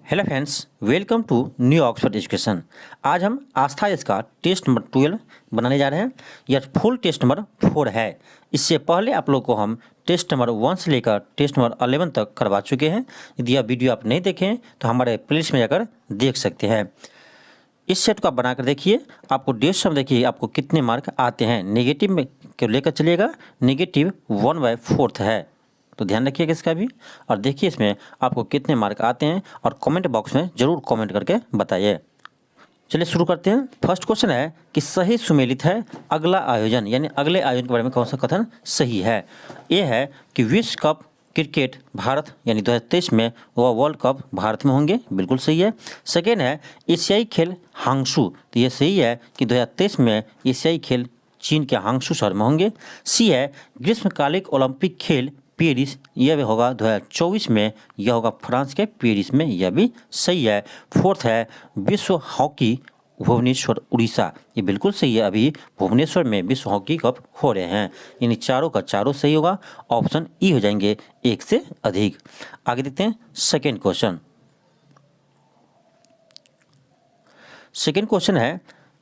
Hello friends, welcome to New Oxford Education. आज हम आस्था इसका टेस्ट नंबर 12 बनाने जा रहे हैं। यह फुल टेस्ट नंबर 4 है। इससे पहले आप लोग को हम टेस्ट नंबर 1 से लेकर टेस्ट नंबर 11 तक करवा चुके हैं। यदि यह वीडियो आप नहीं देखें तो हमारे प्लेलिस्ट में जाकर देख सकते हैं। इस सेट को आप बनाकर देखिए, आपको डेढ़ में देखिए आपको कितने मार्क आते हैं। नेगेटिव में क्यों लेकर चलिएगा, नेगेटिव 1/4 है, तो ध्यान रखिएगा इसका भी। और देखिए इसमें आपको कितने मार्क आते हैं और कमेंट बॉक्स में ज़रूर कमेंट करके बताइए। चलिए शुरू करते हैं। फर्स्ट क्वेश्चन है कि सही सुमेलित है अगला आयोजन, यानी अगले आयोजन के बारे में कौन सा कथन सही है। ये है कि विश्व कप क्रिकेट भारत यानी 2023 में वह वर्ल्ड कप भारत में होंगे, बिल्कुल सही है। सेकेंड है एशियाई खेल हांगशू, तो ये सही है कि 2023 में एशियाई खेल चीन के हांगशू शहर में होंगे। सी है ग्रीष्मकालिक ओलंपिक खेल पेरिस, यह भी होगा 2024 में, यह होगा फ्रांस के पेरिस में, यह भी सही है। फोर्थ है विश्व हॉकी भुवनेश्वर उड़ीसा, ये बिल्कुल सही है। अभी भुवनेश्वर में विश्व हॉकी कप हो रहे हैं, यानी चारों का चारों सही होगा। ऑप्शन ई हो जाएंगे, एक से अधिक। आगे देखते हैं सेकेंड क्वेश्चन। सेकेंड क्वेश्चन है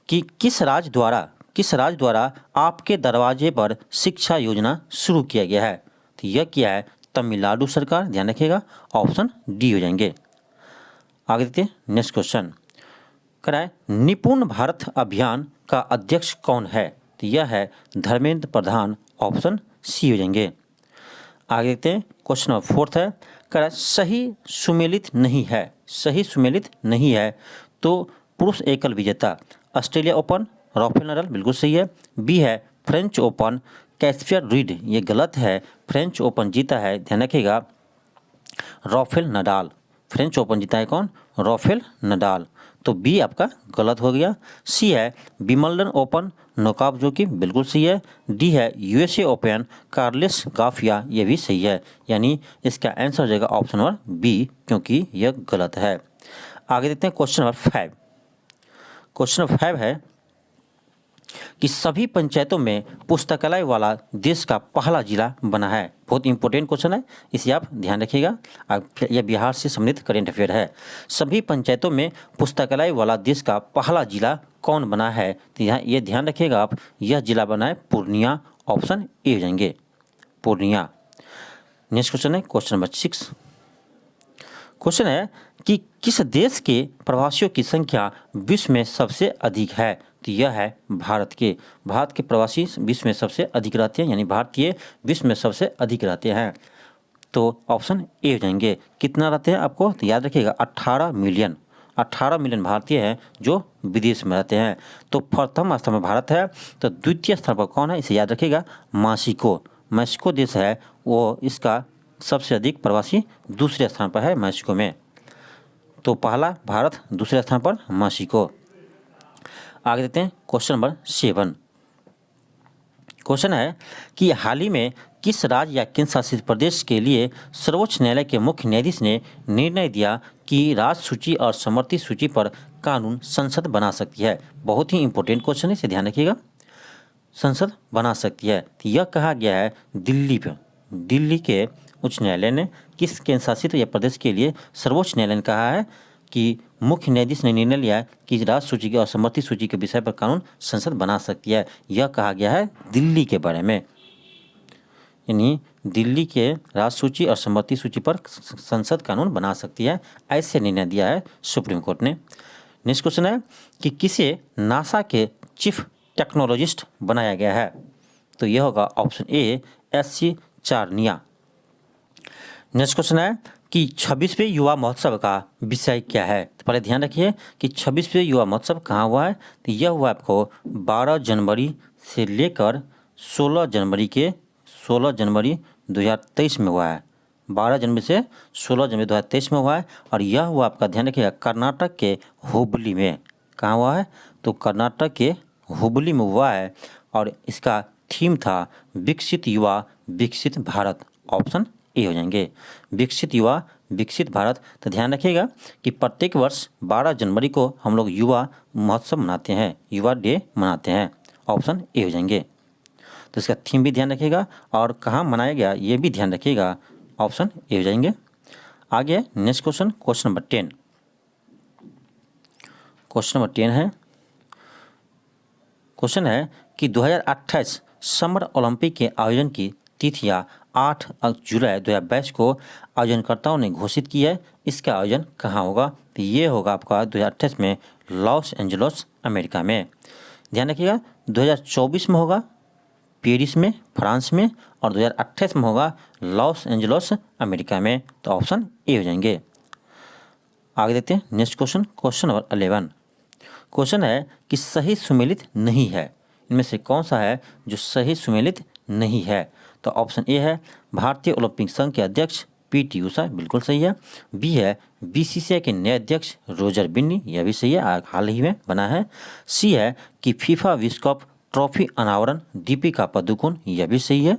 कि किस राज्य द्वारा आपके दरवाजे पर शिक्षा योजना शुरू किया गया है। तो यह क्या है, तमिलनाडु सरकार, ध्यान रखिएगा। ऑप्शन डी हो जाएंगे। आगे देखते हैं नेक्स्ट क्वेश्चन। कराए निपुण भारत अभियान का अध्यक्ष कौन है। तो यह है धर्मेंद्र प्रधान, ऑप्शन सी हो जाएंगे। आगे देखते हैं क्वेश्चन नंबर फोर्थ है, कराए सही सुमेलित नहीं है तो पुरुष एकल विजेता ऑस्ट्रेलिया ओपन राफेल नडाल, बिल्कुल सही है। बी है फ्रेंच ओपन कैस्पर रीड, ये गलत है। फ्रेंच ओपन जीता है, ध्यान रखिएगा, राफेल नडाल। फ्रेंच ओपन जीता है कौन, राफेल नडाल, तो बी आपका गलत हो गया। सी है विंबलडन ओपन नोवाक जोकोविच, बिल्कुल सही है। डी है यूएसए ओपन कार्लोस गाफिया, ये भी सही है, यानी इसका आंसर हो जाएगा ऑप्शन नंबर बी, क्योंकि यह गलत है। आगे देखते हैं क्वेश्चन नंबर 5। क्वेश्चन नंबर 5 है कि सभी पंचायतों में पुस्तकालय वाला देश का पहला जिला बना है। बहुत इंपॉर्टेंट क्वेश्चन है, इसे आप ध्यान रखिएगा। यह बिहार से संबंधित करेंट अफेयर है। सभी पंचायतों में पुस्तकालय वाला देश का पहला जिला कौन बना है। तो यहाँ ये ध्यान रखिएगा आप, यह जिला बना है पूर्णिया, ऑप्शन ए हो जाएंगे, पूर्णिया। नेक्स्ट क्वेश्चन है क्वेश्चन नंबर 6। क्वेश्चन है कि किस देश के प्रवासियों की संख्या विश्व में सबसे अधिक है। तो यह है भारत के प्रवासी विश्व में सबसे अधिक रहते हैं, यानी भारतीय विश्व में सबसे अधिक रहते हैं, तो ऑप्शन ए हो जाएंगे। कितना रहते हैं आपको तो याद रखिएगा, 18 मिलियन भारतीय हैं जो विदेश में रहते हैं। तो प्रथम स्थान पर भारत है, तो द्वितीय स्थान पर कौन है, इसे याद रखिएगा, मैक्सिको देश है, वो इसका सबसे अधिक प्रवासी दूसरे स्थान पर है मैक्सिको में। तो पहला भारत, दूसरे स्थान पर मैक्सिको। आगे देखते हैं क्वेश्चन नंबर 7। क्वेश्चन है कि हाल ही में किस राज्य या केंद्र शासित प्रदेश के लिए सर्वोच्च न्यायालय के मुख्य न्यायाधीश ने निर्णय दिया कि राज्य सूची और समवर्ती सूची पर कानून संसद बना सकती है। बहुत ही इंपॉर्टेंट क्वेश्चन है, इसे ध्यान रखिएगा, संसद बना सकती है। तो यह कहा गया है दिल्ली के उच्च न्यायालय ने किस केंद्र शासित या प्रदेश के लिए सर्वोच्च न्यायालय ने कहा है कि मुख्य न्यायाधीश ने निर्णय लिया है कि राज्य सूची के और समवर्ती सूची के विषय पर कानून संसद बना सकती है। यह कहा गया है दिल्ली के बारे में, यानी दिल्ली के राज्य सूची और समवर्ती सूची पर संसद कानून बना सकती है, ऐसे निर्णय दिया है सुप्रीम कोर्ट ने। नेक्स्ट क्वेश्चन है कि किसे नासा के चीफ टेक्नोलॉजिस्ट बनाया गया है। तो यह होगा option A SC Charania. Next question है कि 26वें युवा महोत्सव का विषय क्या है। तो पहले ध्यान रखिए कि 26वें युवा महोत्सव कहाँ हुआ है। तो यह हुआ आपको 12 जनवरी से लेकर 16 जनवरी 2023 में हुआ है। 12 जनवरी से 16 जनवरी 2023 में हुआ है, और यह हुआ आपका, ध्यान रखिएगा, कर्नाटक के हुबली में। कहाँ हुआ है, तो कर्नाटक के हुबली में हुआ है, और इसका थीम था विकसित युवा विकसित भारत, ऑप्शन ए हो जाएंगे, विकसित युवा विकसित भारत। तो ध्यान रखिएगा कि प्रत्येक वर्ष 12 जनवरी को हम लोग युवा महोत्सव मनाते हैं, युवा डे मनाते हैं, ऑप्शन ए हो जाएंगे। तो इसका थीम भी ध्यान रखिएगा और कहाँ मनाया गया ये भी ध्यान रखिएगा, ऑप्शन ए हो जाएंगे। आगे next question, question number 10। Question number 10 है, क्वेश्चन है कि 2028 समर ओलंपिक के आयोजन की तिथियां 8 जुलाई 2022 को आयोजनकर्ताओं ने घोषित की है। इसका आयोजन कहाँ होगा? तो ये होगा आपका 2028 में लॉस एंजल्स अमेरिका में। ध्यान रखिएगा 2024 में होगा पेरिस में फ्रांस में, और 2028 में होगा लॉस एंजल्स अमेरिका में। तो ऑप्शन ए हो जाएंगे। आगे देखते हैं next question, question number 11। Question है कि सही सुमेलित नहीं है, इनमें से कौन सा है जो सही सुमेलित नहीं है? तो ऑप्शन ए है भारतीय ओलंपिक संघ के अध्यक्ष पीटी उषा, बिल्कुल सही है। बी है बीसीसीआई के नए अध्यक्ष रोजर बिन्नी, यह भी सही है, हाल ही में बना है। सी है कि फीफा विश्व कप ट्रॉफी अनावरण दीपिका पादुकोण, यह भी सही है।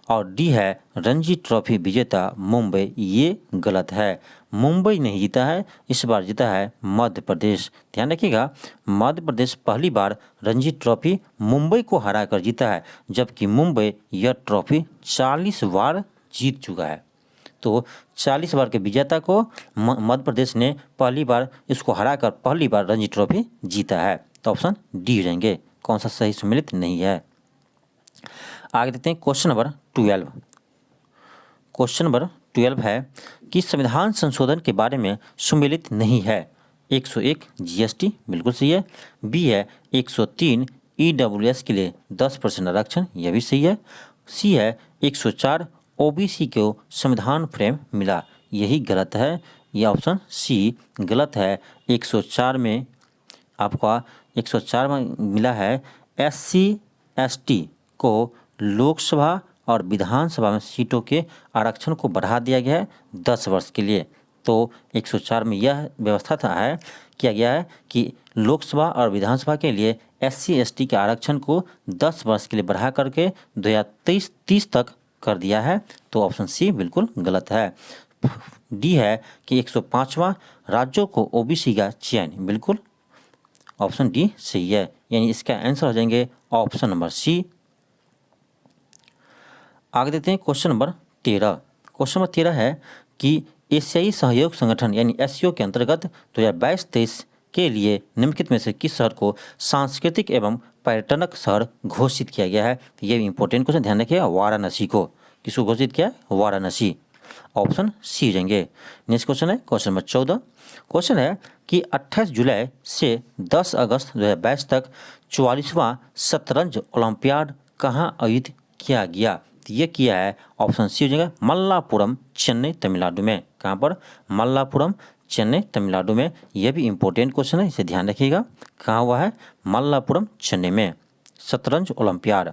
और डी है रणजी ट्रॉफी विजेता मुंबई, ये गलत है। मुंबई नहीं जीता है, इस बार जीता है मध्य प्रदेश। ध्यान रखिएगा मध्य प्रदेश पहली बार रणजी ट्रॉफी मुंबई को हराकर जीता है, जबकि मुंबई यह ट्रॉफी 40 बार जीत चुका है। तो 40 बार के विजेता को मध्य प्रदेश ने पहली बार इसको हराकर पहली बार रणजी ट्रॉफी जीता है। तो ऑप्शन डी हो जाएंगे, कौन सा सही सुमेलित नहीं है। आगे देखते हैं क्वेश्चन नंबर 12। क्वेश्चन नंबर 12 है कि संविधान संशोधन के बारे में सुमेलित नहीं है। 101 जीएसटी, बिल्कुल सही है। बी है 103 ईडब्ल्यूएस के लिए 10% आरक्षण, यह भी सही है। सी है 104 ओबीसी को संविधान फ्रेम मिला, यही गलत है। यह ऑप्शन सी गलत है। 104 में आपका 104 में मिला है एससी एसटी को लोकसभा और विधानसभा में सीटों के आरक्षण को बढ़ा दिया गया है 10 वर्ष के लिए। तो 104 में यह व्यवस्था किया गया है कि लोकसभा और विधानसभा के लिए एससी एसटी के आरक्षण को 10 वर्ष के लिए बढ़ा करके 2023-30 तक कर दिया है। तो ऑप्शन सी बिल्कुल गलत है। डी है कि 105वां राज्यों को ओबीसी का चयन, बिल्कुल ऑप्शन डी सही है, यानी इसका आंसर हो जाएंगे ऑप्शन नंबर सी। आगे देते हैं क्वेश्चन नंबर 13। क्वेश्चन नंबर 13 है कि एशियाई सहयोग संगठन यानी एससीओ के अंतर्गत 2022-23 के लिए निम्नलिखित में से किस शहर को सांस्कृतिक एवं पर्यटनक शहर घोषित किया गया है? तो ये इंपॉर्टेंट क्वेश्चन, ध्यान रखिएगा। वाराणसी को किसको घोषित किया है? वाराणसी, ऑप्शन सी हो जाएंगे। नेक्स्ट क्वेश्चन है क्वेश्चन नंबर 14। क्वेश्चन है कि 28 जुलाई से 10 अगस्त 2022 तक 44वां शतरंज ओलंपियाड कहाँ आयोजित किया गया? ये किया है ऑप्शन सी हो जाएगा मल्लापुरम चेन्नई तमिलनाडु में। कहाँ पर? मल्लापुरम चेन्नई तमिलनाडु में। यह भी इंपॉर्टेंट क्वेश्चन है, इसे ध्यान रखिएगा। कहाँ हुआ है? मल्लापुरम चेन्नई में शतरंज ओलंपियाड।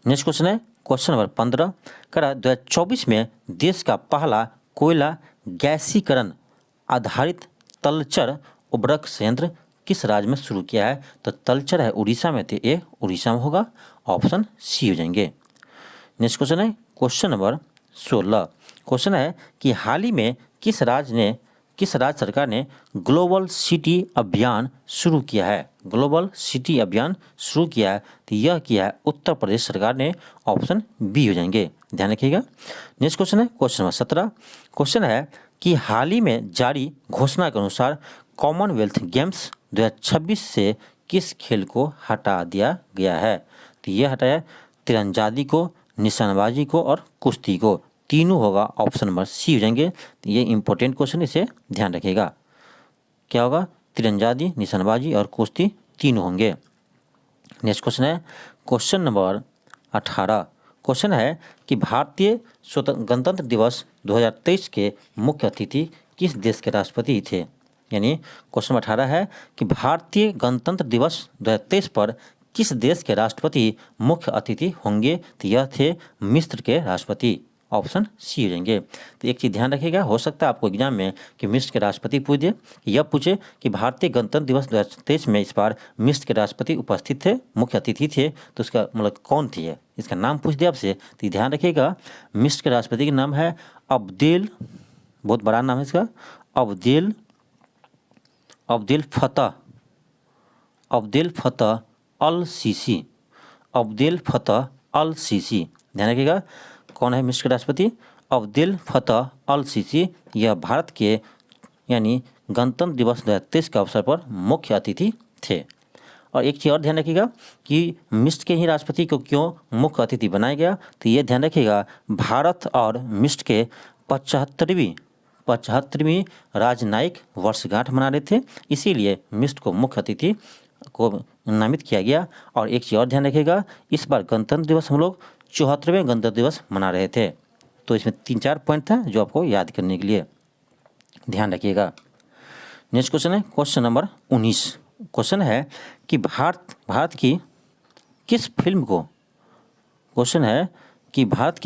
नेक्स्ट क्वेश्चन है क्वेश्चन नंबर 15। 2024 में देश का पहला कोयला गैसीकरण आधारित तलचर उर्वरक संयंत्र किस राज्य में शुरू किया है? तो तलचर है उड़ीसा में, तो ये उड़ीसा में होगा, ऑप्शन सी हो जाएंगे। नेक्स्ट क्वेश्चन है क्वेश्चन नंबर 16। क्वेश्चन है कि हाल ही में किस राज्य सरकार ने ग्लोबल सिटी अभियान शुरू किया है? ग्लोबल सिटी अभियान शुरू किया है, तो यह किया है उत्तर प्रदेश सरकार ने, ऑप्शन बी हो जाएंगे, ध्यान रखिएगा। नेक्स्ट क्वेश्चन है क्वेश्चन नंबर 17। क्वेश्चन है कि हाल ही में जारी घोषणा के अनुसार कॉमनवेल्थ गेम्स 2026 से किस खेल को हटा दिया गया है? तो यह हटाया तीरंदाजी को, निशानेबाजी को और कुश्ती को, तीनों होगा, ऑप्शन नंबर सी हो जाएंगे। तो ये इंपॉर्टेंट क्वेश्चन, इसे ध्यान रखिएगा। क्या होगा? तीरंदाजी, निशानेबाजी और कुश्ती तीनों होंगे। नेक्स्ट क्वेश्चन है क्वेश्चन नंबर 18। क्वेश्चन है कि भारतीय गणतंत्र दिवस 2023 के मुख्य अतिथि किस देश के राष्ट्रपति थे? यानी क्वेश्चन 18 है कि भारतीय गणतंत्र दिवस 2023 पर किस देश के राष्ट्रपति मुख्य अतिथि होंगे? तो यह थे मिस्र के राष्ट्रपति, ऑप्शन सी हो जाएंगे। तो एक चीज़ ध्यान रखिएगा, हो सकता है आपको एग्जाम में कि मिस्र के राष्ट्रपति पूछ दे, यह पूछे कि भारतीय गणतंत्र दिवस 2023 में इस बार मिस्र के राष्ट्रपति उपस्थित थे, मुख्य अतिथि थे, तो उसका मतलब कौन थी, इसका नाम पूछ दे आपसे, तो ध्यान रखिएगा। मिस्र के राष्ट्रपति का नाम है अब्देल, बहुत बड़ा नाम है इसका, अब्देल फतह अल सीसी, अब्देल फतह अल सीसी, ध्यान रखिएगा। कौन है मिस्र के राष्ट्रपति? अब्देल फतह अल सीसी। यह भारत के यानी गणतंत्र दिवस 2023 के अवसर पर मुख्य अतिथि थे। और एक चीज़ और ध्यान रखिएगा कि मिस्र के ही राष्ट्रपति को क्यों मुख्य अतिथि बनाया गया, तो ये ध्यान रखिएगा भारत और मिस्र के 75वीं राजनयिक वर्षगांठ मना रहे थे, इसीलिए मिस्र को मुख्य अतिथि को नामित किया गया। और एक चीज़ और ध्यान रखिएगा, इस बार गणतंत्र दिवस हम लोग 74वें गणतंत्र दिवस मना रहे थे। तो इसमें 3-4 पॉइंट था जो आपको याद करने के लिए ध्यान रखिएगा। नेक्स्ट क्वेश्चन है क्वेश्चन नंबर 19। क्वेश्चन है कि भारत की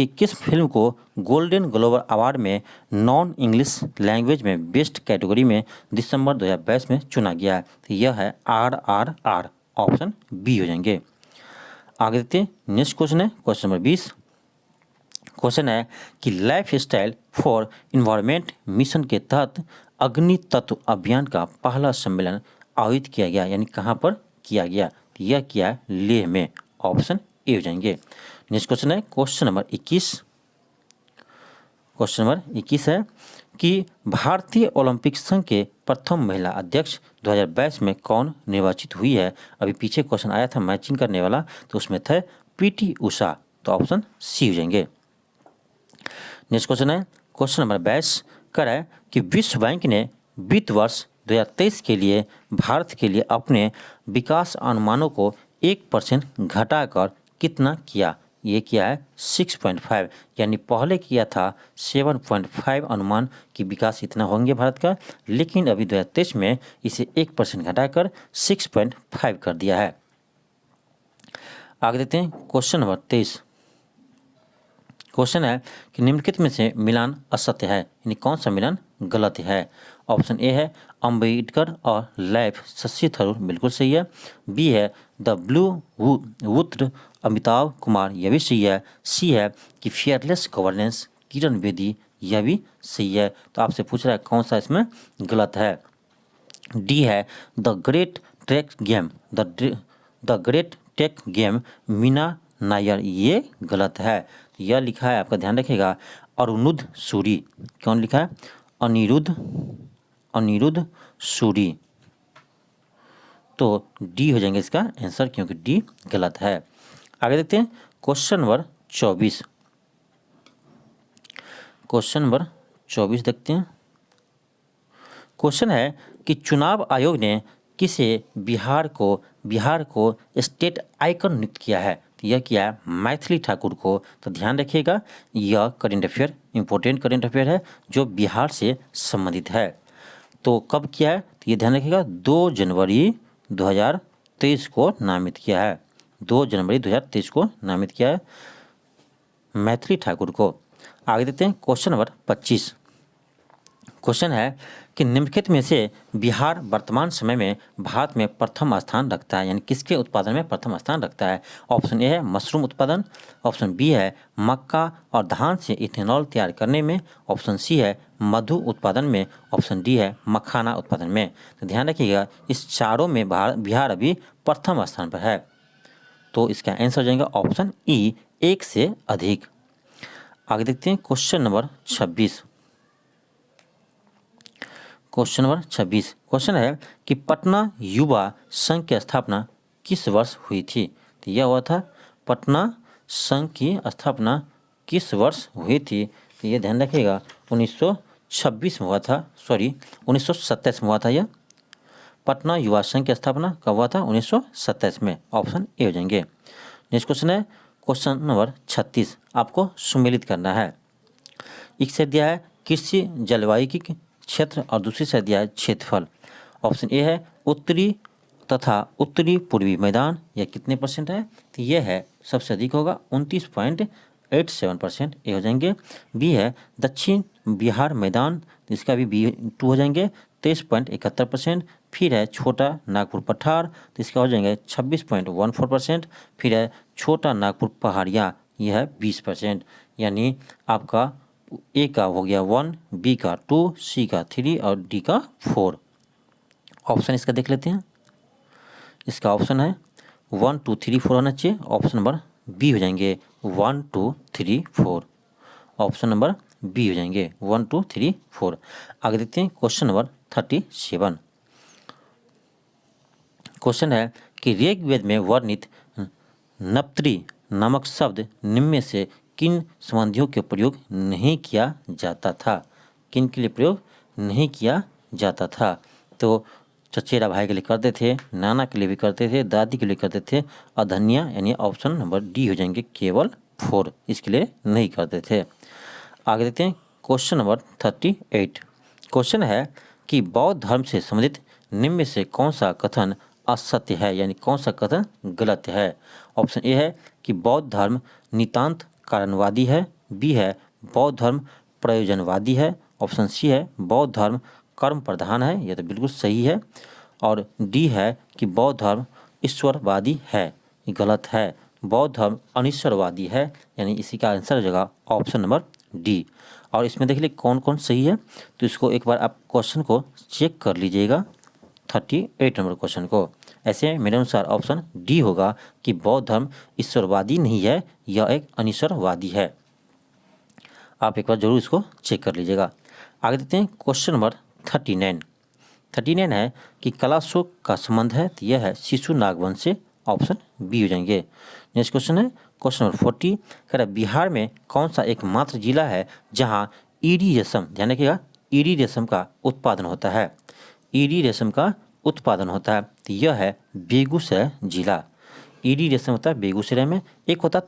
किस फिल्म को गोल्डन ग्लोब अवार्ड में नॉन इंग्लिश लैंग्वेज में बेस्ट कैटेगरी में दिसंबर 2022 में चुना गया है, तो यह है RRR, ऑप्शन बी हो जाएंगे। आगे देखते हैं। नेक्स्ट क्वेश्चन है क्वेश्चन नंबर 20। क्वेश्चन है कि life style for environment mission के तहत अग्नि तत्व अभियान का पहला सम्मेलन आयोजित किया गया, यानी कहाँ पर किया गया, तो यह किया है लेह में, ऑप्शन ए हो जाएंगे। नेक्स्ट क्वेश्चन है क्वेश्चन नंबर 21। क्वेश्चन नंबर 21 है कि भारतीय ओलंपिक संघ के प्रथम महिला अध्यक्ष 2022 में कौन निर्वाचित हुई है। अभी पीछे क्वेश्चन आया था मैचिंग करने वाला, तो उसमें थे PT उषा, तो ऑप्शन सी हो जाएंगे। नेक्स्ट क्वेश्चन है क्वेश्चन नंबर 22 कर है कि विश्व बैंक ने वित्त वर्ष 2023 के लिए भारत के लिए अपने विकास अनुमानों को 1% घटाकर कितना किया। ये किया है 6.5, यानी पहले किया था 7.5 अनुमान कि विकास इतना होंगे भारत का, लेकिन अभी 2023 में इसे 1% घटाकर 6.5 कर दिया है। आगे देखते हैं क्वेश्चन नंबर 23। क्वेश्चन है कि निम्नलिखित में से मिलान असत्य है, यानी कौन सा मिलान गलत है। ऑप्शन ए है अम्बेडकर और लैफ शशि थरूर, बिल्कुल सही है। बी है द ब्लू वुत्र अमिताभ कुमार, यह भी सही है। सी है कि फेयरलेस गवर्नेंस किरण बेदी, यह भी सही है। तो आपसे पूछ रहा है कौन सा इसमें गलत है। डी है the great tech game Meena Nair, ये गलत है। यह लिखा है, आपका ध्यान रखिएगा, अरुणुद सूरी। कौन लिखा है? अनिरुद्ध सूरी। तो डी हो जाएंगे इसका आंसर, क्योंकि डी गलत है। आगे देखते हैं क्वेश्चन नंबर 24। क्वेश्चन नंबर 24 देखते हैं। क्वेश्चन है कि चुनाव आयोग ने किसे बिहार को स्टेट आइकन नियुक्त किया है। तो यह किया है मैथिली ठाकुर को। तो ध्यान रखिएगा, यह current affair, important current affair है जो बिहार से संबंधित है। तो कब किया है, तो ये ध्यान रखिएगा 2 जनवरी 2023 को नामित किया है। 2 जनवरी 2023 को नामित किया है मैथिली ठाकुर को। आगे देखते हैं क्वेश्चन नंबर 25। क्वेश्चन है कि निम्नलिखित में से बिहार वर्तमान समय में भारत में प्रथम स्थान रखता है, यानी किसके उत्पादन में प्रथम स्थान रखता है। ऑप्शन ए है मशरूम उत्पादन, ऑप्शन बी है मक्का और धान से इथेनॉल तैयार करने में, ऑप्शन सी है मधु उत्पादन में, ऑप्शन डी है मखाना उत्पादन में। तो ध्यान रखिएगा, इस चारों में बिहार अभी प्रथम स्थान पर है। तो इसका आंसर हो जाएगा ऑप्शन ई, 1 से अधिक। आगे देखते हैं question number 26। Question number 26। Question है कि पटना युवा संघ की स्थापना किस वर्ष हुई थी। तो यह हुआ था पटना संघ की स्थापना किस वर्ष हुई थी। तो ये ध्यान रखिएगा 1926 में हुआ था, 1927 में हुआ था। यह पटना युवा संघ की स्थापना कब हुआ था? 1927 में। ऑप्शन ए हो जाएंगे। नेक्स्ट क्वेश्चन है क्वेश्चन नंबर 36। आपको सुमेलित करना है। एक से दिया है कृषि जलवायु क्षेत्र और दूसरी से दिया है क्षेत्रफल। ऑप्शन ए है उत्तरी तथा उत्तरी पूर्वी मैदान, यह कितने परसेंट है? तो यह है सबसे अधिक होगा 29.87%, ए हो जाएंगे। बी है दक्षिण बिहार मैदान, इसका भी B2 हो जाएंगे 23.71%। फिर है छोटा नागपुर पठार, तो इसका हो जाएंगे 26.14%। फिर है छोटा नागपुर पहाड़ियाँ, यह है 20%। यानी आपका ए का हो गया 1, बी का 2, सी का 3 और डी का 4। ऑप्शन इसका देख लेते हैं। इसका ऑप्शन है 1, 2, 3, 4 होना चाहिए। ऑप्शन नंबर बी हो जाएंगे 1, 2, 3, 4। ऑप्शन नंबर बी हो जाएंगे 1, 2, 3, 4। आगे देखते हैं क्वेश्चन नंबर 37। क्वेश्चन है कि ऋग्वेद में वर्णित नप्त्री नामक शब्द निम्न में से किन संबंधियों के प्रयोग नहीं किया जाता था? किन के लिए प्रयोग नहीं किया जाता था? तो चचेरा भाई के लिए करते थे, नाना के लिए भी करते थे, दादी के लिए करते थे, अधन्या यानी ऑप्शन नंबर डी हो जाएंगे, केवल 4 इसके लिए नहीं करते थे। आगे देखते हैं क्वेश्चन नंबर 38। क्वेश्चन है कि बौद्ध धर्म से संबंधित निम्न में से कौन सा कथन असत्य है, यानी कौन सा कथन गलत है? ऑप्शन ए है कि बौद्ध धर्म नितांत कारणवादी है, बी है बौद्ध धर्म प्रयोजनवादी है, ऑप्शन सी है बौद्ध धर्म कर्म प्रधान है, यह तो बिल्कुल सही है, और डी है कि बौद्ध धर्म ईश्वरवादी है, ये गलत है, बौद्ध धर्म अनिश्वरवादी है, यानी इसी का आंसर हो जाएगा ऑप्शन नंबर डी। और इसमें देख लीजिए कौन कौन सही है, तो इसको एक बार आप क्वेश्चन को चेक कर लीजिएगा, 38 नंबर क्वेश्चन को। ऐसे मेरे अनुसार ऑप्शन डी होगा कि बौद्ध धर्म ईश्वरवादी नहीं है, यह एक अनिश्वरवादी है। आप एक बार जरूर इसको चेक कर लीजिएगा। आगे देखते हैं क्वेश्चन नंबर 39 है कि कलाशोक का संबंध है, तो यह है शिशु नागवंश से, ऑप्शन बी हो जाएंगे। नेक्स्ट क्वेश्चन है क्वेश्चन नंबर 40, कह रहा है बिहार में कौन सा एकमात्र जिला है जहां ईडी रेशम, ध्यान रखिएगा, ईडी रेशम का उत्पादन होता है, ईडी रेशम का उत्पादन होता है, तो यह है बेगूसराय जिला। ईडी रेशम होता है बेगूसराय में। एक होता है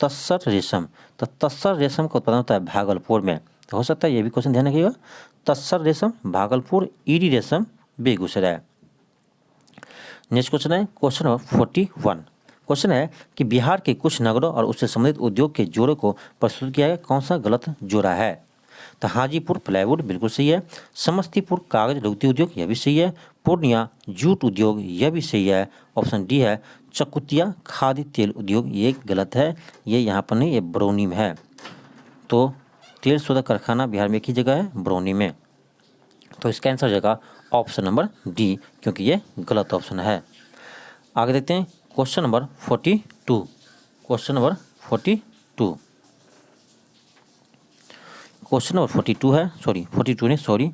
तस्सर रेशम, तो तस्सर रेशम का उत्पादन होता है भागलपुर में, तो हो सकता है ये भी क्वेश्चन ध्यान रखिएगा, तस्सर रेशम भागलपुर, ईडी रेशम बेगूसराय। नेक्स्ट क्वेश्चन है क्वेश्चन नंबर 41। क्वेश्चन है कि बिहार के कुछ नगरों और उससे संबंधित उद्योग के जोड़ों को प्रस्तुत किया है, कौन सा गलत जोड़ा है? तो हाजीपुर प्लाईवुड बिल्कुल सही है, समस्तीपुर कागज लुगदी उद्योग यह भी सही है, पूर्णिया जूट उद्योग यह भी सही है, ऑप्शन डी है चकुतिया खाद्य तेल उद्योग, ये गलत है, ये यहाँ पर नहीं, ये बरौनी में है। तो तेल शोधक कारखाना बिहार में एक ही जगह है, बरौनी में, तो इसका आंसर हो जाएगा ऑप्शन नंबर डी, क्योंकि ये गलत ऑप्शन है। आगे देखते हैं question number 42। Question number 42 question number 42 है, सॉरी 42 नहीं, sorry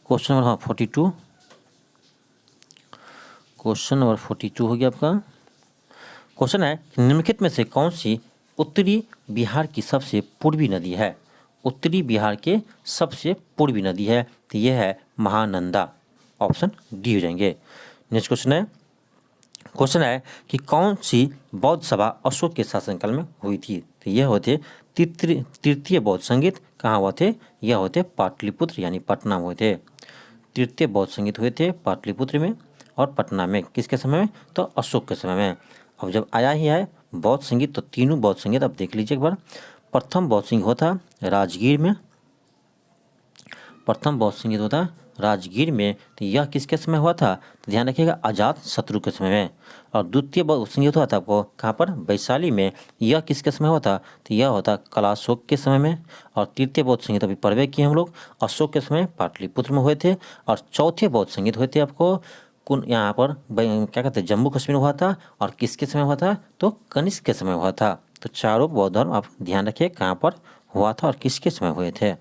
question number 42, question number 42 हो गया आपका। क्वेश्चन है निम्नलिखित में से कौन सी उत्तरी बिहार की सबसे पूर्वी नदी है? उत्तरी बिहार के सबसे पूर्वी नदी है, तो यह है महानंदा, ऑप्शन डी हो जाएंगे। नेक्स्ट क्वेश्चन है कि कौन सी बौद्ध सभा अशोक के शासनकाल में हुई थी? तो यह होते तृतीय बौद्ध संगीत, कहाँ हुए थे? यह होते पाटलिपुत्र यानी पटना में हुए थे। तृतीय बौद्ध संगीत हुए थे पाटलिपुत्र में और पटना में, किसके समय में? तो अशोक के समय में। अब जब आया ही है बौद्ध संगीत, तो तीनों बौद्ध संगीत आप देख लीजिए एक बार। प्रथम बौद्ध संगीत होता राजगीर में, प्रथम बौद्ध संगीत होता राजगीर में, तो यह किसके समय हुआ था? तो ध्यान रखिएगा अजात शत्रु के समय में। और द्वितीय बौद्ध संगीत हुआ था आपको कहाँ पर? वैशाली में, यह किसके समय हुआ था? तो यह होता कलाशोक के समय में। और तृतीय बौद्ध संगीत अभी पढ़वे किए हम लोग, अशोक के समय पाटलिपुत्र में हुए थे। और चौथे बौद्ध संगीत हुए थे आपको कौन यहाँ पर क्या कहते हैं जम्मू कश्मीर हुआ था। और किसके समय हुआ था? तो कनिष्क के समय हुआ था। तो चारों बौद्ध धर्म आप ध्यान रखिए कहाँ पर हुआ था और किसके समय हुए थे।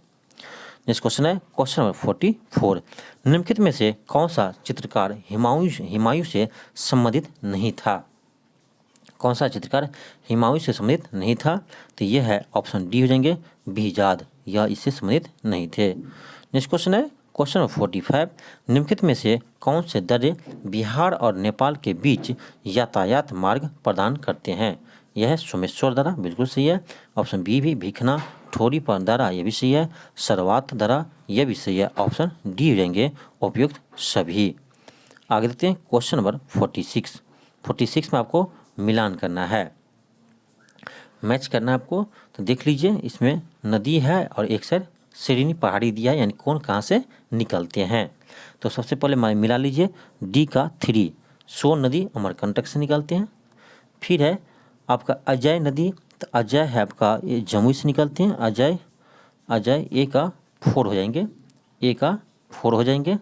नेक्स्ट क्वेश्चन है क्वेश्चन नंबर 44। निम्नलिखित में से कौन सा चित्रकार हुमायूं से संबंधित नहीं था? कौन सा चित्रकार हुमायूं से संबंधित नहीं था? तो यह है ऑप्शन डी हो जाएंगे बिहजाद, यह इससे संबंधित नहीं थे। नेक्स्ट क्वेश्चन है क्वेश्चन नंबर 45। निम्नलिखित में से कौन से दर्रे बिहार और नेपाल के बीच यातायात मार्ग प्रदान करते हैं? यह है सोमेश्वर दर्रा, बिल्कुल सही है, ऑप्शन बी भी भिखना ठोरी पर दर्रा, यह भी सही है, सरवात दर्रा, यह भी सही है, ऑप्शन डी हो जाएंगे उपयुक्त सभी। आगे देखते हैं क्वेश्चन नंबर 46 में आपको मिलान करना है, मैच करना है आपको। तो देख लीजिए इसमें नदी है और एक साइड श्रेणी पहाड़ी दिया है, यानी कौन कहाँ से निकलते हैं। तो सबसे पहले मिला लीजिए डी का 3 सोन नदी अमरकंटक से निकलते हैं। फिर है आपका अजय नदी, तो अजय है आपका ये जमुई से निकलते हैं, अजय ए का 4 हो जाएंगे, ए का 4 हो जाएंगे।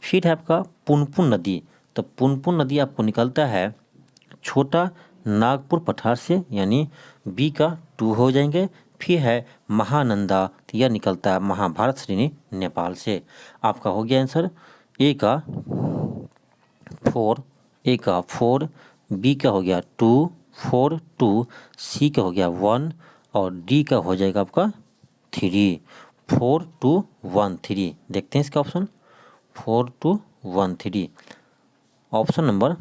फिर है आपका पुनपुन नदी, तो पुनपुन नदी आपको निकलता है छोटा नागपुर पठार से, यानी बी का 2 हो जाएंगे। फिर है महानंदा, तो यह निकलता है महाभारत श्रेणी नेपाल से। आपका हो गया आंसर ए का 4, ए का 4, बी का हो गया 2, 4, 2, सी का हो गया 1 और डी का हो जाएगा आपका 3, 4, 2, 1, 3। देखते हैं इसका ऑप्शन 4, 2, 1, 3। ऑप्शन नंबर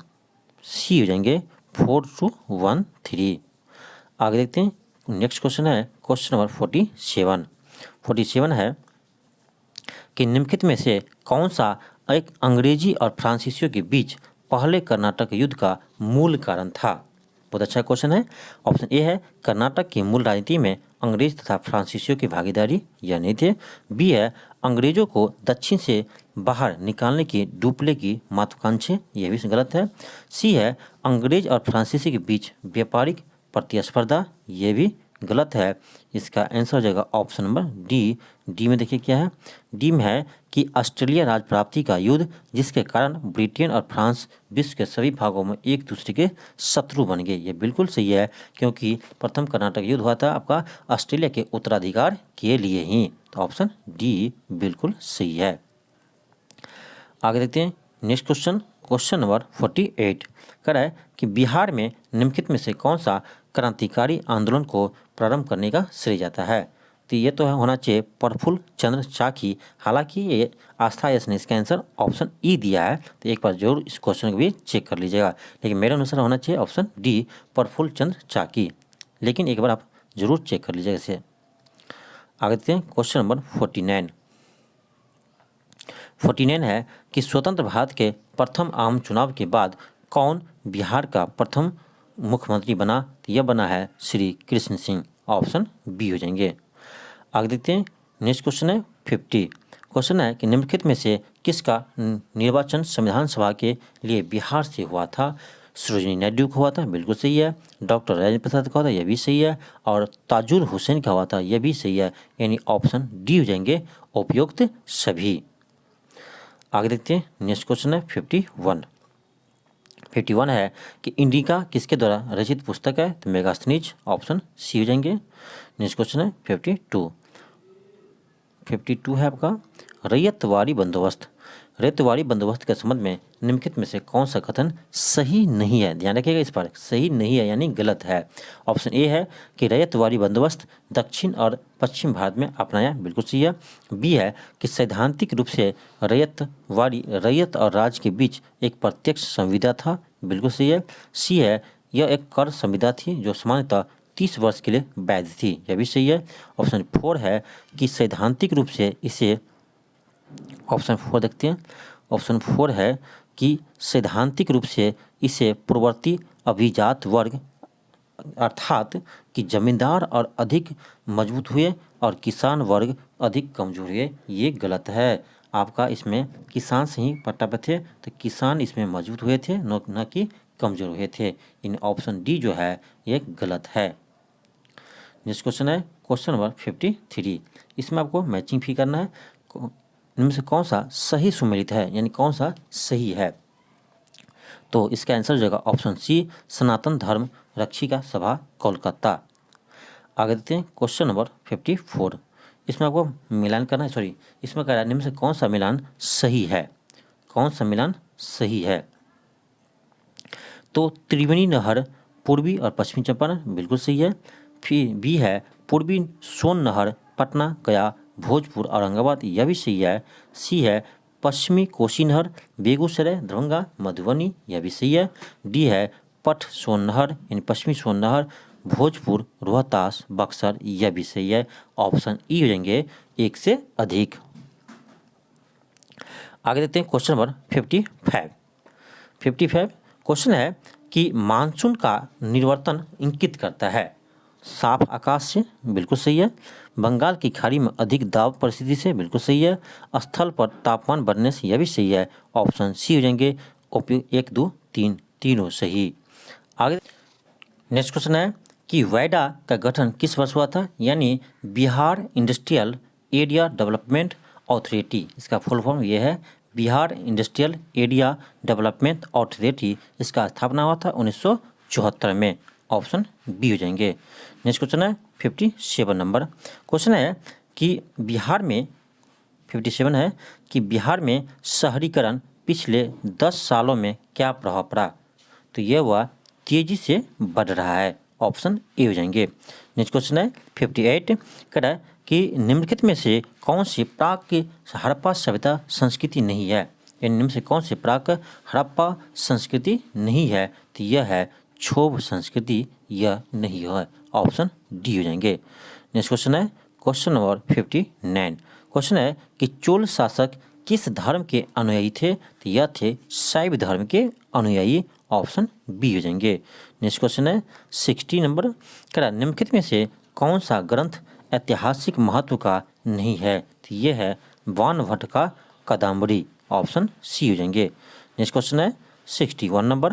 सी हो जाएंगे 4, 2, 1, 3। आगे देखते हैं। नेक्स्ट क्वेश्चन है क्वेश्चन नंबर 47। 47 है कि निम्नलिखित में से कौन सा एक अंग्रेजी और फ्रांसीसियों के बीच पहले कर्नाटक युद्ध का मूल कारण था। बहुत अच्छा क्वेश्चन है। ऑप्शन ए है कर्नाटक की मूल राजनीति में अंग्रेज तथा फ्रांसीसियों की भागीदारी या नहीं थे। बी है अंग्रेजों को दक्षिण से बाहर निकालने की डुप्ले की महत्वाकांक्षी, यह भी गलत है। सी है अंग्रेज और फ्रांसीसी के बीच व्यापारिक प्रतिस्पर्धा, ये भी गलत है। इसका आंसर हो जाएगा ऑप्शन नंबर डी। डी में देखिए क्या है, डी में है कि ऑस्ट्रेलिया राज प्राप्ति का युद्ध जिसके कारण ब्रिटेन और फ्रांस विश्व के सभी भागों में एक दूसरे के शत्रु बन गए। ये बिल्कुल सही है, क्योंकि प्रथम कर्नाटक युद्ध हुआ था आपका ऑस्ट्रेलिया के उत्तराधिकार के लिए ही। तो ऑप्शन डी बिल्कुल सही है। आगे देखते हैं नेक्स्ट क्वेश्चन, क्वेश्चन नंबर 48 कह रहा है कि बिहार में निम्नलिखित में से कौन सा क्रांतिकारी आंदोलन को प्रारंभ करने का श्रेय जाता है। तो ये तो होना चाहिए प्रफुल्ल चंद्र चाकी, हालांकि ये आस्था यस ने इसका आंसर ऑप्शन ई दिया है, तो एक बार जरूर इस क्वेश्चन को भी चेक कर लीजिएगा। लेकिन मेरे अनुसार होना चाहिए ऑप्शन डी प्रफुल्ल चंद्र चाकी, लेकिन एक बार आप जरूर चेक कर लीजिएगा इसे। आगे देखते हैं क्वेश्चन नंबर 49। 49 है कि स्वतंत्र भारत के प्रथम आम चुनाव के बाद कौन बिहार का प्रथम मुख्यमंत्री बना। तो यह बना है श्री कृष्ण सिंह, ऑप्शन बी हो जाएंगे। आगे देखते हैं नेक्स्ट क्वेश्चन है 50। क्वेश्चन है कि निम्नलिखित में से किसका निर्वाचन संविधान सभा के लिए बिहार से हुआ था। सरोजिनी नायडू का हुआ था, बिल्कुल सही है। डॉक्टर राजेंद्र प्रसाद का हुआ था, यह भी सही है। और ताजुल हुसैन का हुआ था, यह भी सही है। यानी ऑप्शन डी हो जाएंगे उपयुक्त सभी। आगे देखते हैं नेक्स्ट क्वेश्चन है 51। 51 है कि इंडिका किसके द्वारा रचित पुस्तक है। तो मेगास्थनीज, ऑप्शन सी हो जाएंगे। नेक्स्ट क्वेश्चन है 52। 52 है आपका रैयतवाड़ी बंदोबस्त। रैयतवाड़ी बंदोबस्त के संबंध में निम्नलिखित में से कौन सा कथन सही नहीं है। ध्यान रखिएगा इस पर, सही नहीं है यानी गलत है। ऑप्शन ए है कि रैयतवाड़ी बंदोबस्त दक्षिण और पश्चिम भारत में अपनाया, बिल्कुल सही है। बी है कि सैद्धांतिक रूप से रैयतवाड़ी रैयत और राज के बीच एक प्रत्यक्ष संविदा था, बिल्कुल सही है। सी है यह एक कर संविदा थी जो सामान्यतः 30 वर्ष के लिए वैध थी, यह भी सही है। ऑप्शन 4 है कि सैद्धांतिक रूप से इसे, ऑप्शन 4 देखते हैं। ऑप्शन 4 है कि सैद्धांतिक रूप से इसे पूर्ववर्ती अभिजात वर्ग अर्थात कि जमींदार और अधिक मजबूत हुए और किसान वर्ग अधिक कमजोर हुए, ये गलत है। आपका इसमें किसान से ही पट्टा पे थे, तो किसान इसमें मजबूत हुए थे न कि कमजोर हुए थे। इन ऑप्शन डी जो है ये गलत है। नेक्स्ट क्वेश्चन है क्वेश्चन नंबर 53। इसमें आपको मैचिंग भी करना है, इनमें से कौन सा सही सुमेलित है यानी कौन सा सही है। तो इसका आंसर हो जाएगा ऑप्शन सी सनातन धर्म रक्षिका सभा कोलकाता। आगे देखते हैं क्वेश्चन नंबर 54। इसमें आपको मिलान करना है, सॉरी इसमें कह रहा है निम्न से कौन सा मिलान सही है। कौन सा मिलान सही है। तो त्रिवेणी नहर पूर्वी और पश्चिमी चंपारण, बिल्कुल सही है। फिर बी है पूर्वी सोन नहर पटना गया भोजपुर औरंगाबाद, यह भी सही है। सी है पश्चिमी कोसी नहर बेगूसराय दरभंगा मधुबनी, यह भी सही है। डी है पट सोन नहर यानी पश्चिमी सोन नहर भोजपुर रोहतास बक्सर, यह भी सही है। ऑप्शन ई हो जाएंगे एक से अधिक। आगे देखते हैं क्वेश्चन नंबर 55। 55 क्वेश्चन है कि मानसून का निवर्तन इंगित करता है साफ आकाश से, बिल्कुल सही है। बंगाल की खाड़ी में अधिक दाब परिस्थिति से, बिल्कुल सही है। स्थल पर तापमान बढ़ने से, यह भी सही है। ऑप्शन सी हो जाएंगे उपयुक्त 1 2 3 तीनों सही। आगे नेक्स्ट क्वेश्चन है कि वैडा का गठन किस वर्ष हुआ था, यानी Bihar industrial area development authority. इसका फुल फॉर्म ये है Bihar industrial area development authority. इसका स्थापना हुआ था 1974 में। ऑप्शन बी हो जाएंगे। नेक्स्ट क्वेश्चन है 57 नंबर क्वेश्चन है कि बिहार में 57 है कि बिहार में शहरीकरण पिछले 10 सालों में क्या प्रभाव पड़ा। तो यह हुआ तेजी से बढ़ रहा है। ऑप्शन ए हो जाएंगे। नेक्स्ट क्वेश्चन है 58 कह रहा है कि निम्नलिखित में से कौन सी प्राक की हड़प्पा सभ्यता संस्कृति नहीं है। निम्न से कौन सी प्राक हड़प्पा संस्कृति नहीं है। तो यह है क्षोभ संस्कृति, यह नहीं है। ऑप्शन डी हो जाएंगे। नेक्स्ट क्वेश्चन है क्वेश्चन नंबर 59 क्वेश्चन है कि चोल शासक किस धर्म के अनुयायी थे। तो यह थे शैव धर्म के अनुयायी। ऑप्शन बी हो जाएंगे। नेक्स्ट क्वेश्चन है 60 नंबर कह रहा निम्नलिखित में से कौन सा ग्रंथ ऐतिहासिक महत्व का नहीं है। तो यह है बाणभट्ट का कादम्बरी। ऑप्शन सी हो जाएंगे। नेक्स्ट क्वेश्चन है 61 नंबर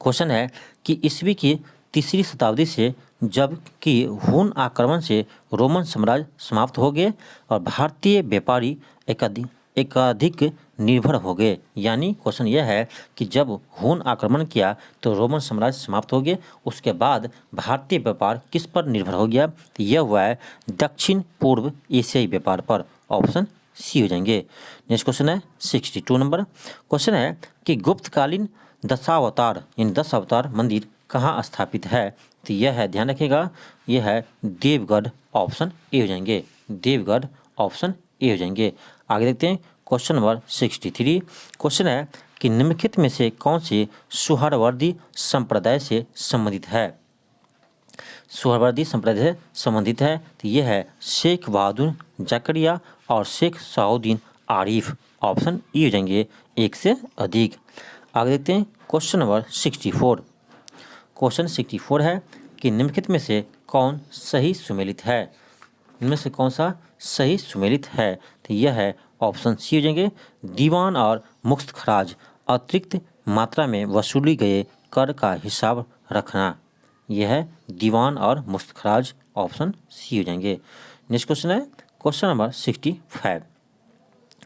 क्वेश्चन है कि ईस्वी की 3री शताब्दी से जब कि हुन आक्रमण से रोमन साम्राज्य समाप्त हो गए और भारतीय व्यापारी एकाधिक निर्भर हो गए। यानी क्वेश्चन यह है कि जब हुन आक्रमण किया तो रोमन साम्राज्य समाप्त हो गए, उसके बाद भारतीय व्यापार किस पर निर्भर हो गया। तो यह हुआ है दक्षिण पूर्व एशियाई व्यापार पर। ऑप्शन सी हो जाएंगे। नेक्स्ट क्वेश्चन है 62 नंबर क्वेश्चन है कि गुप्तकालीन दशावतार यानी 10 अवतार मंदिर कहाँ स्थापित है। तो यह है, ध्यान रखिएगा, यह है देवगढ़। ऑप्शन ए हो जाएंगे। देवगढ़ ऑप्शन ए हो जाएंगे। आगे देखते हैं क्वेश्चन नंबर 63 क्वेश्चन है कि निम्नलिखित में से कौन से सुहरावर्दी संप्रदाय से संबंधित है। सुहरावर्दी संप्रदाय से संबंधित है। तो यह है शेख बहादुर जकरिया और शेख सलाउद्दीन आरिफ। ऑप्शन ई हो जाएंगे, एक से अधिक। आगे देखते हैं क्वेश्चन नंबर 64 क्वेश्चन 64 है कि निम्नलिखित में से कौन सही सुमेलित है। इनमें से कौन सा सही सुमेलित है। तो यह है ऑप्शन सी हो जाएंगे दीवान और मुफ्त खराज अतिरिक्त मात्रा में वसूली गए कर का हिसाब रखना। यह है दीवान और मुफ्त खराज। ऑप्शन सी हो जाएंगे। नेक्स्ट क्वेश्चन है क्वेश्चन नंबर 65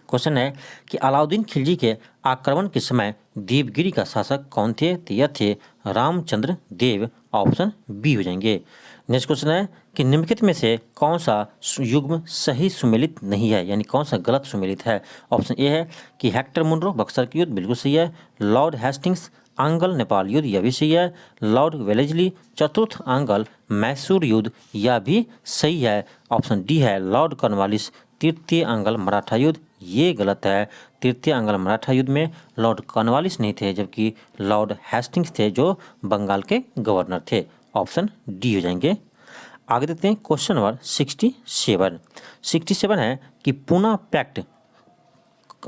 क्वेश्चन है कि अलाउद्दीन खिलजी के आक्रमण के समय देवगिरी का शासक कौन थे। तो यह थे रामचंद्र देव। ऑप्शन बी हो जाएंगे। नेक्स्ट क्वेश्चन है कि निम्नलिखित में से कौन सा युग्म सही सुमेलित नहीं है, यानी कौन सा गलत सुमेलित है। ऑप्शन ए है कि हेक्टर मुनरो बक्सर की युद्ध, बिल्कुल सही है। लॉर्ड हेस्टिंग्स आंगल नेपाल युद्ध, यह भी सही है। लॉर्ड वेलेस्ली चतुर्थ आंगल मैसूर युद्ध, यह भी सही है। ऑप्शन डी है लॉर्ड कॉर्नवालिस तृतीय आंगल मराठा युद्ध, ये गलत है। तृतीय आंगल मराठा युद्ध में लॉर्ड कॉर्नवालिस नहीं थे, जबकि लॉर्ड हेस्टिंग्स थे जो बंगाल के गवर्नर थे। ऑप्शन डी हो जाएंगे। आगे देखते हैं क्वेश्चन नंबर 67 है कि पूना पैक्ट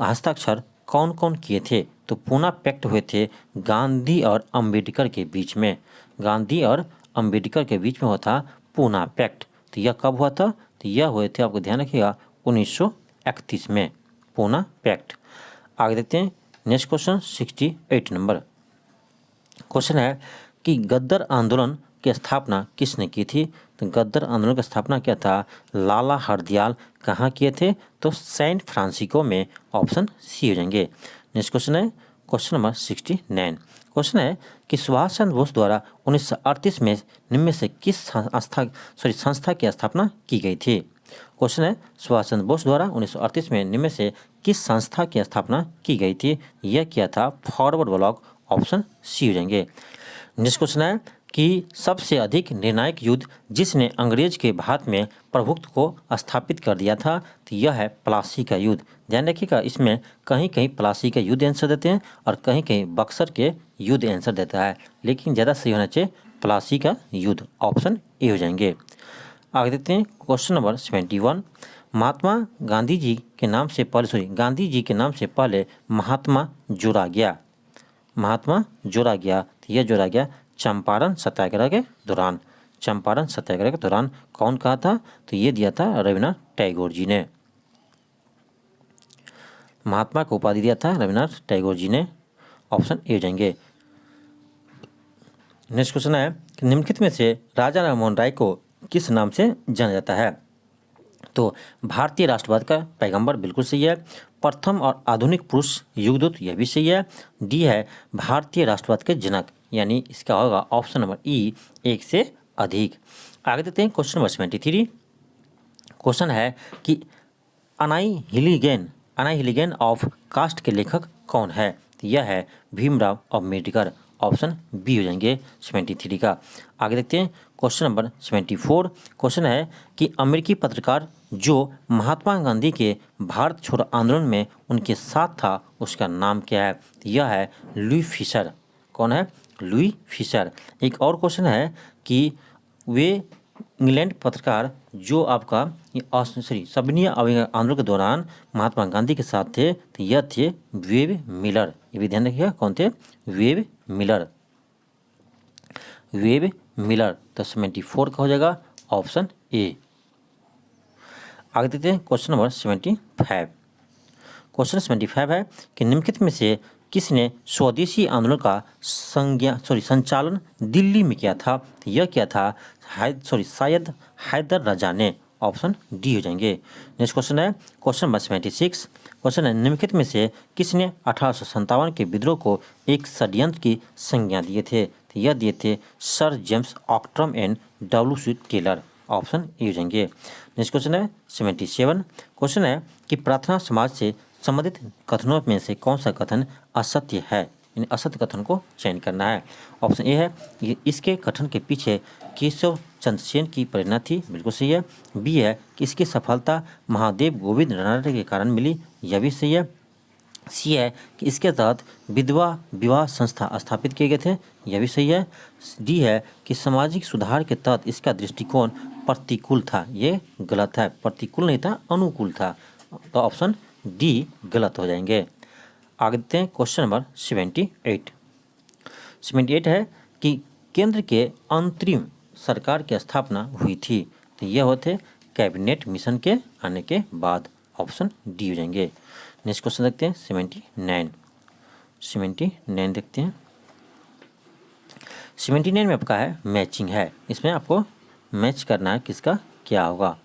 हस्ताक्षर कौन कौन किए थे। तो पूना पैक्ट हुए थे गांधी और अंबेडकर के बीच में। गांधी और अंबेडकर के बीच में हुआ था पूना पैक्ट। तो यह कब हुआ था। तो यह हुए थे, आपको ध्यान रखिएगा, 1931 में पूना पैक्ट। आगे देखते हैं नेक्स्ट क्वेश्चन 68 नंबर क्वेश्चन है कि गद्दर आंदोलन की स्थापना किसने की थी। तो गद्दर आंदोलन की स्थापना क्या था, लाला हरदयाल कहाँ किए थे। तो सैन फ्रांसिस्को में। ऑप्शन सी हो जाएंगे। नेक्स्ट क्वेश्चन है क्वेश्चन नंबर 69 क्वेश्चन है कि सुभाष चंद्र बोस द्वारा 1938 में निम्न में से किस संस्था की स्थापना की गई थी। क्वेश्चन है सुभाष चंद्र बोस द्वारा 1938 में निम्न में से किस संस्था की स्थापना की गई थी। यह किया था फॉरवर्ड ब्लॉक। ऑप्शन सी हो जाएंगे। नेक्स्ट क्वेश्चन है कि सबसे अधिक निर्णायक युद्ध जिसने अंग्रेज के भारत में प्रभुत्व को स्थापित कर दिया था। तो यह है प्लासी का युद्ध। ध्यान रखिएगा, इसमें कहीं कहीं प्लासी का युद्ध आंसर देते हैं और कहीं कहीं बक्सर के युद्ध आंसर देता है, लेकिन ज़्यादा सही होना चाहिए प्लासी का युद्ध। ऑप्शन ए हो जाएंगे। आगे देखते हैं क्वेश्चन नंबर 71 महात्मा गांधी जी के नाम से पहले गांधी जी के नाम से पहले महात्मा जोड़ा गया। महात्मा जोड़ा गया, तो यह जोड़ा गया चंपारण सत्याग्रह के दौरान। चंपारण सत्याग्रह के दौरान कौन कहा था। तो ये दिया था रविन्द्रनाथ टैगोर जी ने। महात्मा को उपाधि दिया था रविन्द्रनाथ टैगोर जी ने। ऑप्शन ए हो जाएंगे। नेक्स्ट क्वेश्चन है कि निम्नलिखित में से राजा राममोहन राय को किस नाम से जाना जाता है। तो भारतीय राष्ट्रवाद का पैगंबर, बिल्कुल सही है। प्रथम और आधुनिक पुरुष युगदूत, यह भी सही है। डी है भारतीय राष्ट्रवाद के जनक, यानी इसका होगा ऑप्शन नंबर ई 1 से अधिक। आगे देखते हैं क्वेश्चन नंबर 73। क्वेश्चन है कि अनाहिलिगेन ऑफ कास्ट के लेखक कौन है? तो यह है भीमराव अम्बेडकर। ऑप्शन बी हो जाएंगे 73 का। आगे देखते हैं क्वेश्चन नंबर 74। क्वेश्चन है कि अमेरिकी पत्रकार जो महात्मा गांधी के भारत छोड़ो आंदोलन में उनके साथ था उसका नाम क्या है? तो यह है लुई फिशर। कौन है? Louis Fischer. एक और क्वेश्चन है कि वे इंग्लैंड पत्रकार जो आपका सविनय आंदोलन के दौरान महात्मा गांधी के साथ थे, तो यह थे वेब मिलर। ये भी ध्यान रखिएगा, कौन थे? Web Miller. Web Miller. तो 74 का हो जाएगा ऑप्शन ए। आगे देखते हैं क्वेश्चन नंबर 75। क्वेश्चन 75 है कि निम्नलिखित में से किसने स्वदेशी आंदोलन का संचालन दिल्ली में किया था? यह क्या था? शायद हैदर राजा ने। ऑप्शन डी हो जाएंगे। नेक्स्ट क्वेश्चन है क्वेश्चन नंबर 76। क्वेश्चन है निम्नलिखित में से किसने 1857 के विद्रोह को एक षड्यंत्र की संज्ञा दिए थे? तो यह दिए थे sir James Outram and W C. Taylor. Option A हो जाएंगे। नेक्स्ट क्वेश्चन है 77। क्वेश्चन है कि प्रार्थना समाज से संबंधित कथनों में से कौन सा कथन असत्य है? यानी असत्य कथन को चयन करना है। ऑप्शन ए है कि इसके कथन के पीछे केशव चंद्र सेन की प्रेरणा थी। बिल्कुल सही है। बी है कि इसकी सफलता महादेव गोविंद रनाडे के कारण मिली। यह भी सही है। सी है कि इसके तहत विधवा विवाह संस्था स्थापित किए गए थे। यह भी सही है। डी है कि सामाजिक सुधार के तहत इसका दृष्टिकोण प्रतिकूल था। ये गलत है। प्रतिकूल नहीं था, अनुकूल था। तो ऑप्शन डी गलत हो जाएंगे। आगे देखते हैं क्वेश्चन नंबर 78। 78 है कि केंद्र के अंतरिम सरकार की स्थापना हुई थी। तो यह होते कैबिनेट मिशन के आने के बाद। ऑप्शन डी हो जाएंगे। नेक्स्ट क्वेश्चन देखते हैं 79। 79 देखते हैं। 79 में आपका है मैचिंग है। इसमें आपको मैच करना है किसका क्या होगा।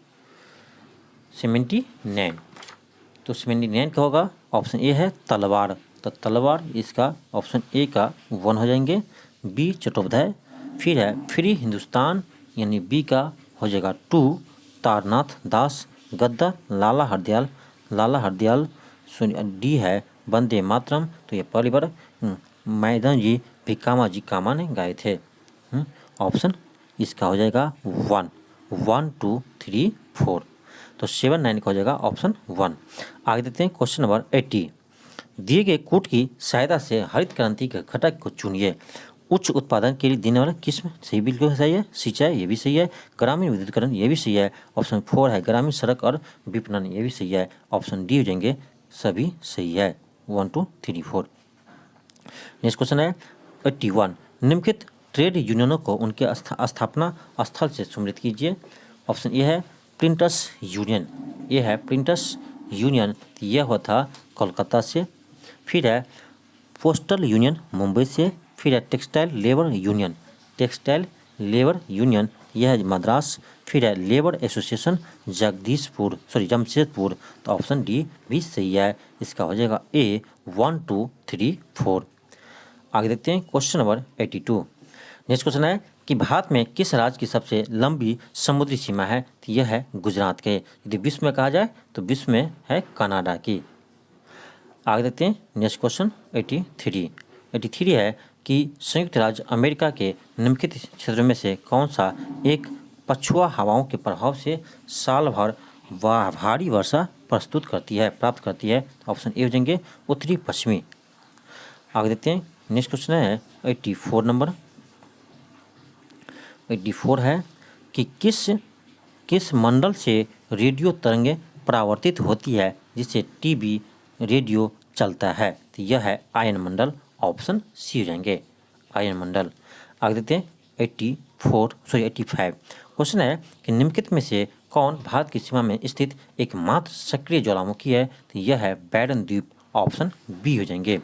79 तो 79 का होगा ऑप्शन ए है तलवार। तो तलवार इसका ऑप्शन ए का 1 हो जाएंगे। बी चट्टोपाध्याय। फिर है फ्री हिंदुस्तान यानी बी का हो जाएगा 2 तारनाथ दास। गद्दा लाला हरदयाल। डी है वंदे मातरम। तो ये पहली बार मैदान जी भिकामा जी कामा ने गाए थे। ऑप्शन इसका हो जाएगा 1 1 2 3 4। तो 79 का हो जाएगा ऑप्शन 1। आगे देखते हैं क्वेश्चन नंबर 80। दिए गए कूट की सहायता से हरित क्रांति के घटक को चुनिए। उच्च उत्पादन के लिए देने वाला किस्म सही बिल्कुल सही है। सिंचाई ये भी सही है। ग्रामीण विद्युतीकरण ये भी सही है। ऑप्शन 4 है ग्रामीण सड़क और विपणन ये भी सही है। ऑप्शन डी हो जाएंगे सभी सही है 1 2 3 4। नेक्स्ट क्वेश्चन है 81। निम्नलिखित ट्रेड यूनियनों को उनके स्थापना स्थल से सम्मिलित कीजिए। ऑप्शन ए है प्रिंटर्स यूनियन। ये है प्रिंटर्स यूनियन। यह हुआ था कोलकाता से। फिर है पोस्टल यूनियन मुंबई से। फिर है टेक्सटाइल लेबर यूनियन यह है मद्रास। फिर है लेबर एसोसिएशन जमशेदपुर। तो ऑप्शन डी भी सही है। इसका हो जाएगा ए 1 2 3 4। आगे देखते हैं क्वेश्चन नंबर 82। नेक्स्ट क्वेश्चन है कि भारत में किस राज्य की सबसे लंबी समुद्री सीमा है? तो यह है गुजरात के। यदि विश्व में कहा जाए तो विश्व में है कनाडा की। आगे देखते हैं नेक्स्ट क्वेश्चन 83 है कि संयुक्त राज्य अमेरिका के निम्नलिखित क्षेत्रों में से कौन सा एक पछुआ हवाओं के प्रभाव से साल भर भारी वर्षा प्राप्त करती है। ऑप्शन ए हो जाएंगे उत्तरी पश्चिमी। आगे देखते हैं नेक्स्ट क्वेश्चन है 84 नंबर। 84 है कि किस मंडल से रेडियो तरंगें परावर्तित होती है जिससे टीवी रेडियो चलता है? तो यह है आयन मंडल। ऑप्शन सी हो जाएंगे आयन मंडल। आगे देखते हैं 85। क्वेश्चन है कि निम्नलिखित में से कौन भारत की सीमा में स्थित एकमात्र सक्रिय ज्वालामुखी है? तो यह है बैडन द्वीप। ऑप्शन बी हो जाएंगे।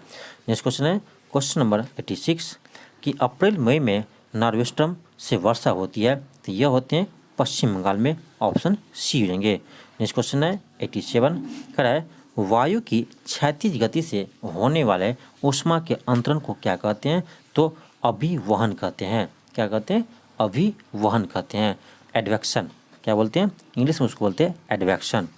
नेक्स्ट क्वेश्चन है क्वेश्चन नंबर 86 कि अप्रैल मई में नॉर्वेस्ट्रम से वर्षा होती है। तो यह होते हैं पश्चिम बंगाल में। ऑप्शन सी हो जाएंगे। नेक्स्ट क्वेश्चन है 87 कह रहा है वायु की क्षैतिज गति से होने वाले ऊष्मा के अंतरण को क्या कहते हैं? तो अभिवहन कहते हैं। क्या कहते हैं? अभिवहन कहते हैं, एडवेक्शन। क्या बोलते हैं इंग्लिश में, उसको बोलते हैं एडवेक्शन।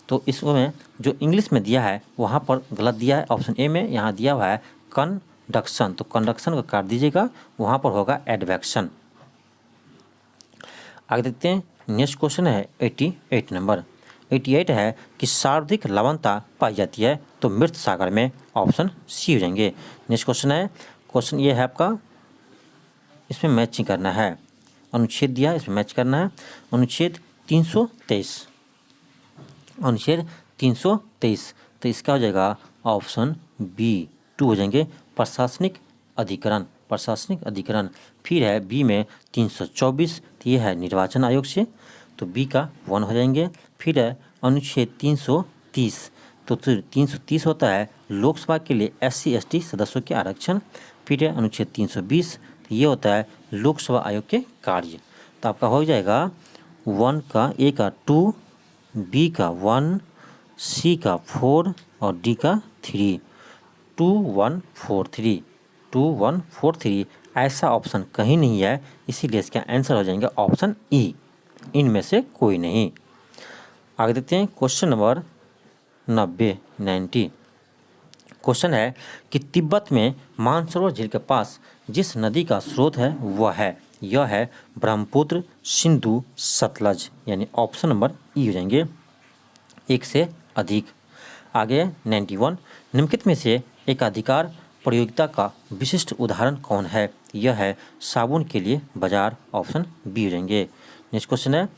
तो इसमें जो इंग्लिश में दिया है वहाँ पर गलत दिया है, ऑप्शन ए में यहाँ दिया हुआ है कंडक्शन, तो कंडक्शन को काट दीजिएगा, वहाँ पर होगा एडवेक्शन। आगे देखते हैं, नेक्स्ट क्वेश्चन है 88 नंबर। 88 है कि सर्वाधिक लवणता पाई जाती है तो मृत सागर में, ऑप्शन सी हो जाएंगे। नेक्स्ट क्वेश्चन है, क्वेश्चन ये है आपका, इसमें मैचिंग करना है, अनुच्छेद दिया है इसमें मैच करना है, अनुच्छेद 323, अनुच्छेद 323, तो इसका हो जाएगा ऑप्शन बी 2 हो जाएंगे, प्रशासनिक अधिकरण, प्रशासनिक अधिकरण। फिर है बी में 324, तो ये है निर्वाचन आयोग से, तो बी का 1 हो जाएंगे। फिर है अनुच्छेद 330, तो 330 होता है लोकसभा के लिए SC ST सदस्यों के आरक्षण। फिर है अनुच्छेद 320, तो ये होता है लोकसभा आयोग के कार्य। तो आपका हो जाएगा 1 का, ए का 2, बी का 1, सी का 4 और डी का 3, 2143, 2143। ऐसा ऑप्शन कहीं नहीं है, इसीलिए इसका आंसर हो जाएंगे ऑप्शन ई, इनमें से कोई नहीं। आगे देखते हैं क्वेश्चन नंबर 90 क्वेश्चन है कि तिब्बत में मानसरोवर झील के पास जिस नदी का स्रोत है वह है, यह है ब्रह्मपुत्र, सिंधु, सतलज, यानी ऑप्शन नंबर ई हो जाएंगे, एक से अधिक। आगे 91, निम्नलिखित में से एकाधिकार प्रयोगिता का विशिष्ट उदाहरण कौन है, यह है साबुन के लिए बाजार, ऑप्शन बी हो जाएंगे। नेक्स्ट क्वेश्चन है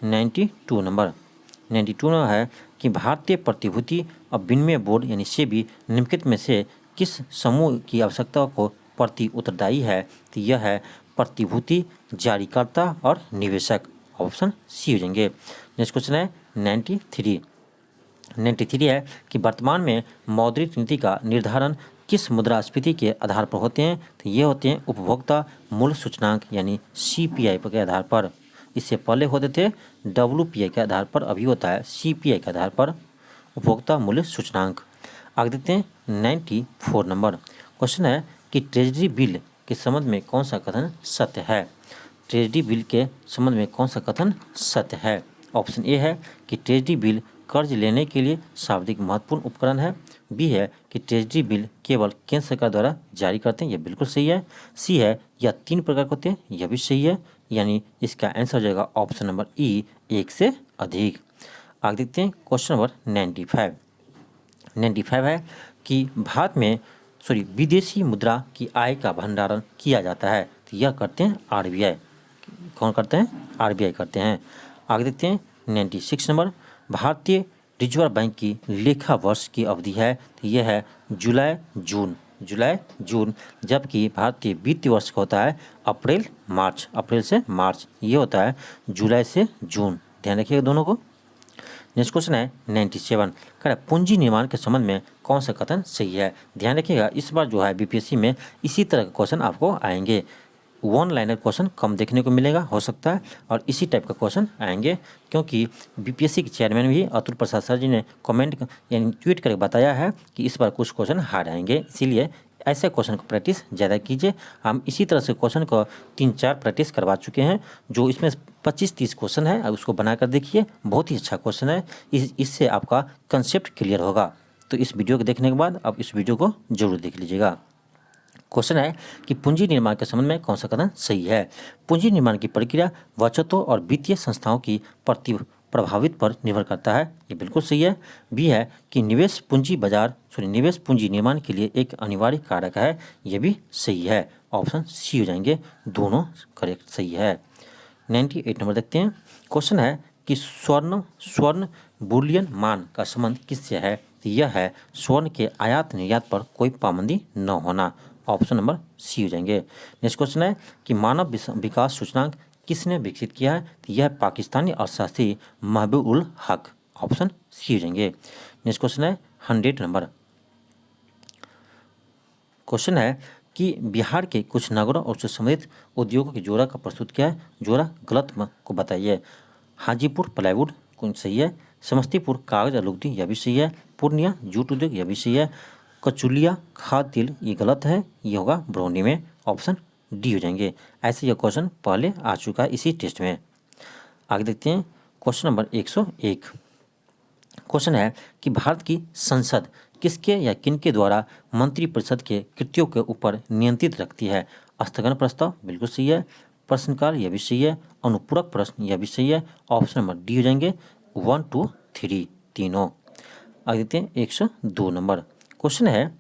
92 नंबर। 92 में है कि भारतीय प्रतिभूति और विनिमय बोर्ड यानी सेबी निम्नलिखित में से किस समूह की आवश्यकताओं को प्रति उत्तरदायी है, तो यह है प्रतिभूति जारीकर्ता और निवेशक, ऑप्शन सी हो जाएंगे। नेक्स्ट क्वेश्चन है 93 है कि वर्तमान में मौद्रिक नीति का निर्धारण किस मुद्रास्फीति के आधार पर होते हैं, तो ये होते हैं उपभोक्ता मूल्य सूचकांक यानी CPI के आधार पर। इससे पहले होते थे WPI के आधार पर, अभी होता है CPI के आधार पर, उपभोक्ता मूल्य सूचकांक। आगे देखते हैं 94 नंबर। क्वेश्चन है कि ट्रेजरी बिल के संबंध में कौन सा कथन सत्य है, ट्रेजरी बिल के संबंध में कौन सा कथन सत्य है। ऑप्शन ए है कि ट्रेजरी बिल कर्ज लेने के लिए सर्वाधिक महत्वपूर्ण उपकरण है, बी है कि ट्रेजरी बिल केवल केंद्र सरकार द्वारा जारी करते हैं, यह बिल्कुल सही है, सी है या 3 प्रकार के होते हैं, यह भी सही है, यानी इसका आंसर हो जाएगा ऑप्शन नंबर ई, एक से अधिक। आगे देखते हैं क्वेश्चन नंबर 95 है कि भारत में विदेशी मुद्रा की आय का भंडारण किया जाता है, तो यह करते हैं RBI। कौन करते हैं, RBI करते हैं। आगे देखते हैं 96 नंबर। भारतीय रिजर्व बैंक की लेखा वर्ष की अवधि है, तो यह है जुलाई जून, जबकि भारतीय वित्तीय वर्ष का होता है अप्रैल से मार्च, ये होता है जुलाई से जून, ध्यान रखिएगा दोनों को। नेक्स्ट क्वेश्चन है 97, कह रहा है पूंजी निर्माण के संबंध में कौन सा कथन सही है। ध्यान रखिएगा इस बार जो है BPSC में इसी तरह के क्वेश्चन आपको आएंगे, 1 लाइनर क्वेश्चन कम देखने को मिलेगा हो सकता है, और इसी टाइप का क्वेश्चन आएंगे, क्योंकि BPSC के चेयरमैन भी अतुल प्रसाद सर जी ने कमेंट यानी ट्वीट करके बताया है कि इस बार कुछ क्वेश्चन हार्ड आएंगे, इसीलिए ऐसे क्वेश्चन को प्रैक्टिस ज़्यादा कीजिए। हम इसी तरह से क्वेश्चन को 3-4 प्रैक्टिस करवा चुके हैं, जो इसमें 25-30 क्वेश्चन है, उसको बनाकर देखिए, बहुत ही अच्छा क्वेश्चन है, इससे आपका कंसेप्ट क्लियर होगा। तो इस वीडियो को देखने के बाद आप इस वीडियो को जरूर देख लीजिएगा। क्वेश्चन है कि पूंजी निर्माण के संबंध में कौन सा कथन सही है। पूंजी निर्माण की प्रक्रिया बचतों और वित्तीय संस्थाओं की प्रभावित पर निर्भर करता है, ये बिल्कुल सही है। बी है कि निवेश पूंजी निर्माण के लिए एक अनिवार्य कारक है, ये भी सही है, ऑप्शन सी हो जाएंगे, दोनों करेक्ट सही है। 98 नंबर देखते हैं। क्वेश्चन है कि स्वर्ण बुलियन मान का संबंध किससे है, तो यह है स्वर्ण के आयात निर्यात पर कोई पाबंदी न होना, ऑप्शन नंबर सी हो जाएंगे। नेक्स्ट क्वेश्चन है कि मानव विकास सूचकांक किसने विकसित किया है, तो यह पाकिस्तानी अर्थशास्त्री महबूब उल हक, ऑप्शन सी हो जाएंगे। नेक्स्ट क्वेश्चन है 100 नंबर। क्वेश्चन है कि बिहार के कुछ नगरों और उससे संबंधित उद्योगों की जोड़ा का प्रस्तुत किया है, जोड़ा गलत को बताइए। हाजीपुर प्लाईवुड कौन सही है, समस्तीपुर कागज और लुगदी यह भी सही है, पूर्णिया जूट उद्योग यह भी सही है, कचुलिया खाद तिल ये गलत है, ये होगा बरौनी में, ऑप्शन डी हो जाएंगे। ऐसे यह क्वेश्चन पहले आ चुका है इसी टेस्ट में। आगे देखते हैं क्वेश्चन नंबर 101। क्वेश्चन है कि भारत की संसद किसके या किनके द्वारा मंत्रिपरिषद के कृत्यों के ऊपर नियंत्रित रखती है? स्थगन प्रस्ताव बिल्कुल सही है, प्रश्नकाल यह भी सही है, अनुपूरक प्रश्न यह भी सही है। ऑप्शन नंबर डी हो जाएंगे 1, 2, 3 तीनों। आगे देखते हैं 102 नंबर। क्वेश्चन है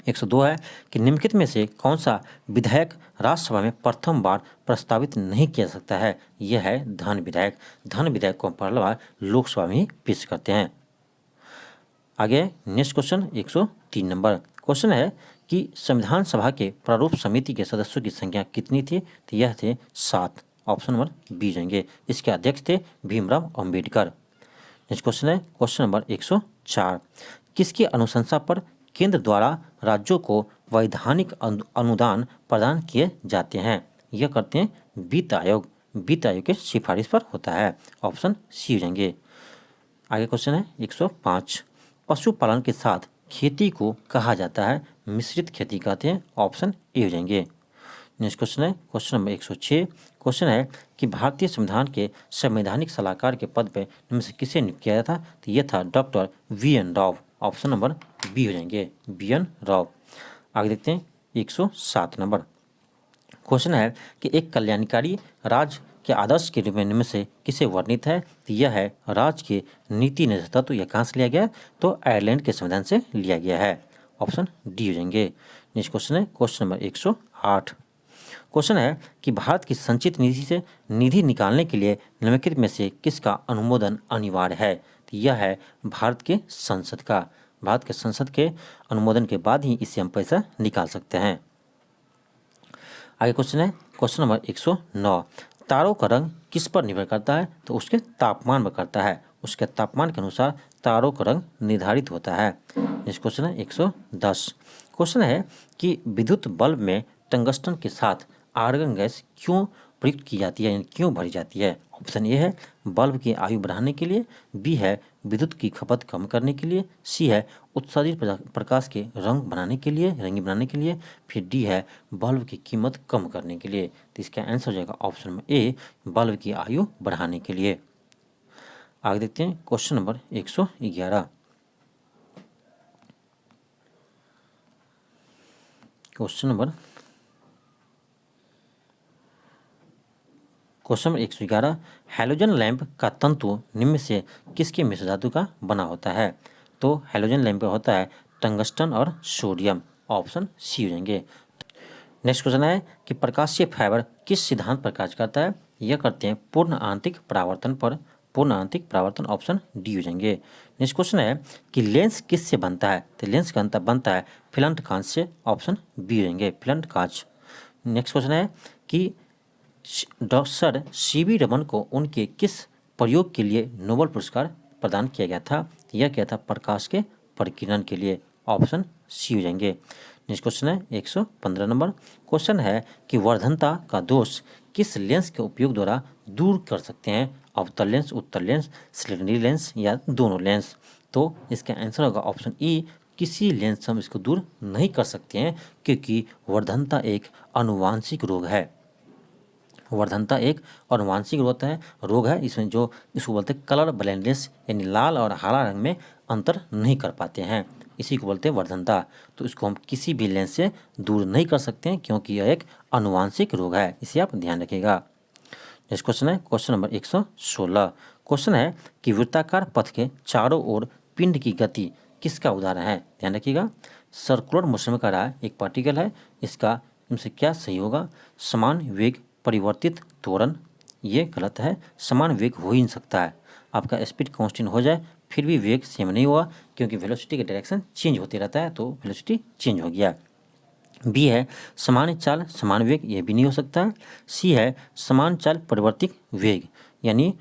102 है कि निम्नलिखित में से कौन सा विधेयक राज्यसभा में प्रथम बार प्रस्तावित नहीं किया जा सकता है? यह है धन विधेयक। धन विधेयक को पहली बार लोकसभा में ही पेश करते हैं। आगे नेक्स्ट क्वेश्चन 103 नंबर। क्वेश्चन है कि संविधान सभा के प्रारूप समिति के सदस्यों की संख्या कितनी थी? तो यह थे 7। ऑप्शन नंबर बी जाएंगे। इसके अध्यक्ष थे भीमराव अंबेडकर। नेक्स्ट क्वेश्चन है क्वेश्चन नंबर 104। किसकी अनुशंसा पर केंद्र द्वारा राज्यों को वैधानिक अनुदान प्रदान किए जाते हैं? यह करते हैं वित्त आयोग। वित्त आयोग के सिफारिश पर होता है। ऑप्शन सी हो जाएंगे। आगे क्वेश्चन है 105। पशुपालन के साथ खेती को कहा जाता है? मिश्रित खेती कहते हैं। ऑप्शन ए हो जाएंगे। नेक्स्ट क्वेश्चन है क्वेश्चन नंबर 106। क्वेश्चन है कि भारतीय संविधान के संवैधानिक सलाहकार के पद पर इनमें से किसे नियुक्त किया गया था? तो यह था doctor VN Rao. Option number B हो जाएंगे, VN राव। आगे देखते हैं 107 नंबर। क्वेश्चन है कि एक कल्याणकारी राज्य के आदर्श के रूप में इनमें से किसे वर्णित है? तो यह है राज्य के नीति निर्देशक। तो यह कहाँ से लिया गया है? तो आयरलैंड के संविधान से लिया गया है। ऑप्शन डी हो जाएंगे। नेक्स्ट क्वेश्चन है क्वेश्चन नंबर 108। क्वेश्चन है कि भारत की संचित निधि से निधि निकालने के लिए निम्नलिखित में से किसका अनुमोदन अनिवार्य है? तो यह है भारत के संसद का। भारत के संसद के अनुमोदन के बाद ही इससे हम पैसा निकाल सकते हैं। आगे क्वेश्चन है क्वेश्चन नंबर 109। तारों का रंग किस पर निर्भर करता है? तो उसके तापमान पर करता है। उसके तापमान के अनुसार तारों का रंग निर्धारित होता है। नेक्स्ट क्वेश्चन है 110। क्वेश्चन है कि विद्युत बल्ब में टंगस्टन के साथ आर्गन गैस क्यों प्रयुक्त की जाती है, यानी क्यों भरी जाती है? ऑप्शन ए है बल्ब की आयु बढ़ाने के लिए, बी है विद्युत की खपत कम करने के लिए, सी है उत्सर्जित प्रकाश के रंग बनाने के लिए, रंगीन बनाने के लिए, फिर डी है बल्ब की कीमत कम करने के लिए। तो इसका आंसर हो जाएगा ऑप्शन में ए, बल्ब की आयु बढ़ाने के लिए। आगे देखते हैं question number 111। Question number 111। Halogen lamp का तंतु निम्न से किसके मिश्र धातु का बना होता है? तो हैलोजन लैंप का होता है टंगस्टन और सोडियम। ऑप्शन सी हो जाएंगे। नेक्स्ट क्वेश्चन है कि प्रकाशीय फाइबर किस सिद्धांत पर कार्य करता है? यह करते हैं पूर्ण आंतरिक परावर्तन पर। पूर्ण आंतरिक परावर्तन ऑप्शन डी हो जाएंगे। नेक्स्ट क्वेश्चन है कि लेंस किससे बनता है? तो लेंस का बनता है फिलंट कांच से। ऑप्शन बी हो जाएंगे, फिलंट कांच। नेक्स्ट क्वेश्चन है कि डॉक्टर CB रमन को उनके किस प्रयोग के लिए नोबेल पुरस्कार प्रदान किया गया था? यह क्या था? प्रकाश के परिकिरण के लिए। ऑप्शन सी हो जाएंगे। नेक्स्ट क्वेश्चन है 115 नंबर। क्वेश्चन है कि वर्धनता का दोष किस लेंस के उपयोग द्वारा दूर कर सकते हैं? अवतल लेंस, उत्तल लेंस, सिलेंडरी लेंस या दोनों लेंस? तो इसका आंसर होगा ऑप्शन ई, किसी लेंस से हम इसको दूर नहीं कर सकते हैं क्योंकि वर्धनता एक आनुवांशिक रोग है। वर्धनता एक आनुवांशिक रोग है। इसमें जो इसको बोलते हैं कलर ब्लाइंडनेस, यानी लाल और हरा रंग में अंतर नहीं कर पाते हैं, इसी को बोलते हैं वर्धनता। तो इसको हम किसी भी लेंस से दूर नहीं कर सकते हैं क्योंकि यह एक आनुवांशिक रोग है। इसे आप ध्यान रखिएगा। नेक्स्ट क्वेश्चन है क्वेश्चन नंबर 116। क्वेश्चन है कि वृत्ताकार पथ के चारों ओर पिंड की गति किसका उदाहरण है? ध्यान रखिएगा। सर्कुलर मोशन में रहा एक पार्टिकल है, इसका इनसे क्या सही होगा? समान वेग परिवर्तित त्वरण, ये गलत है। समान वेग हो ही नहीं सकता है। आपका स्पीड कांस्टेंट हो जाए फिर भी वेग सेम नहीं हुआ क्योंकि वेलोसिटी का डायरेक्शन चेंज होते रहता है, तो वेलोसिटी चेंज हो गया। बी है समान चाल समान वेग, ये भी नहीं हो सकता है। सी है समान चाल परिवर्तित वेग, यानी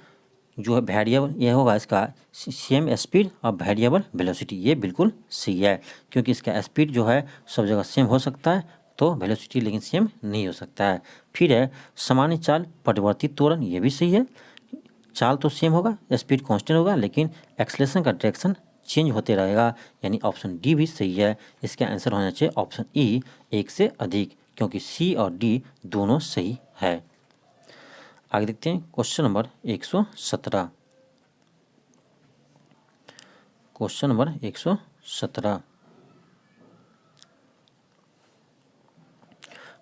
जो है वेरिएबल यह होगा इसका सेम स्पीड और वेरिएबल वेलोसिटी, ये बिल्कुल सही है क्योंकि इसका स्पीड जो है सब जगह सेम हो सकता है तो वेलोसिटी लेकिन सेम नहीं हो सकता है। फिर है सामान्य चाल परिवर्तित त्वरण, ये भी सही है। चाल तो सेम होगा, स्पीड कांस्टेंट होगा, लेकिन एक्सेलरेशन का डायरेक्शन चेंज होते रहेगा, यानी ऑप्शन डी भी सही है। इसका आंसर होना चाहिए ऑप्शन ई, एक से अधिक, क्योंकि सी और डी दोनों सही है। आगे देखते हैं question number 117। Question number 117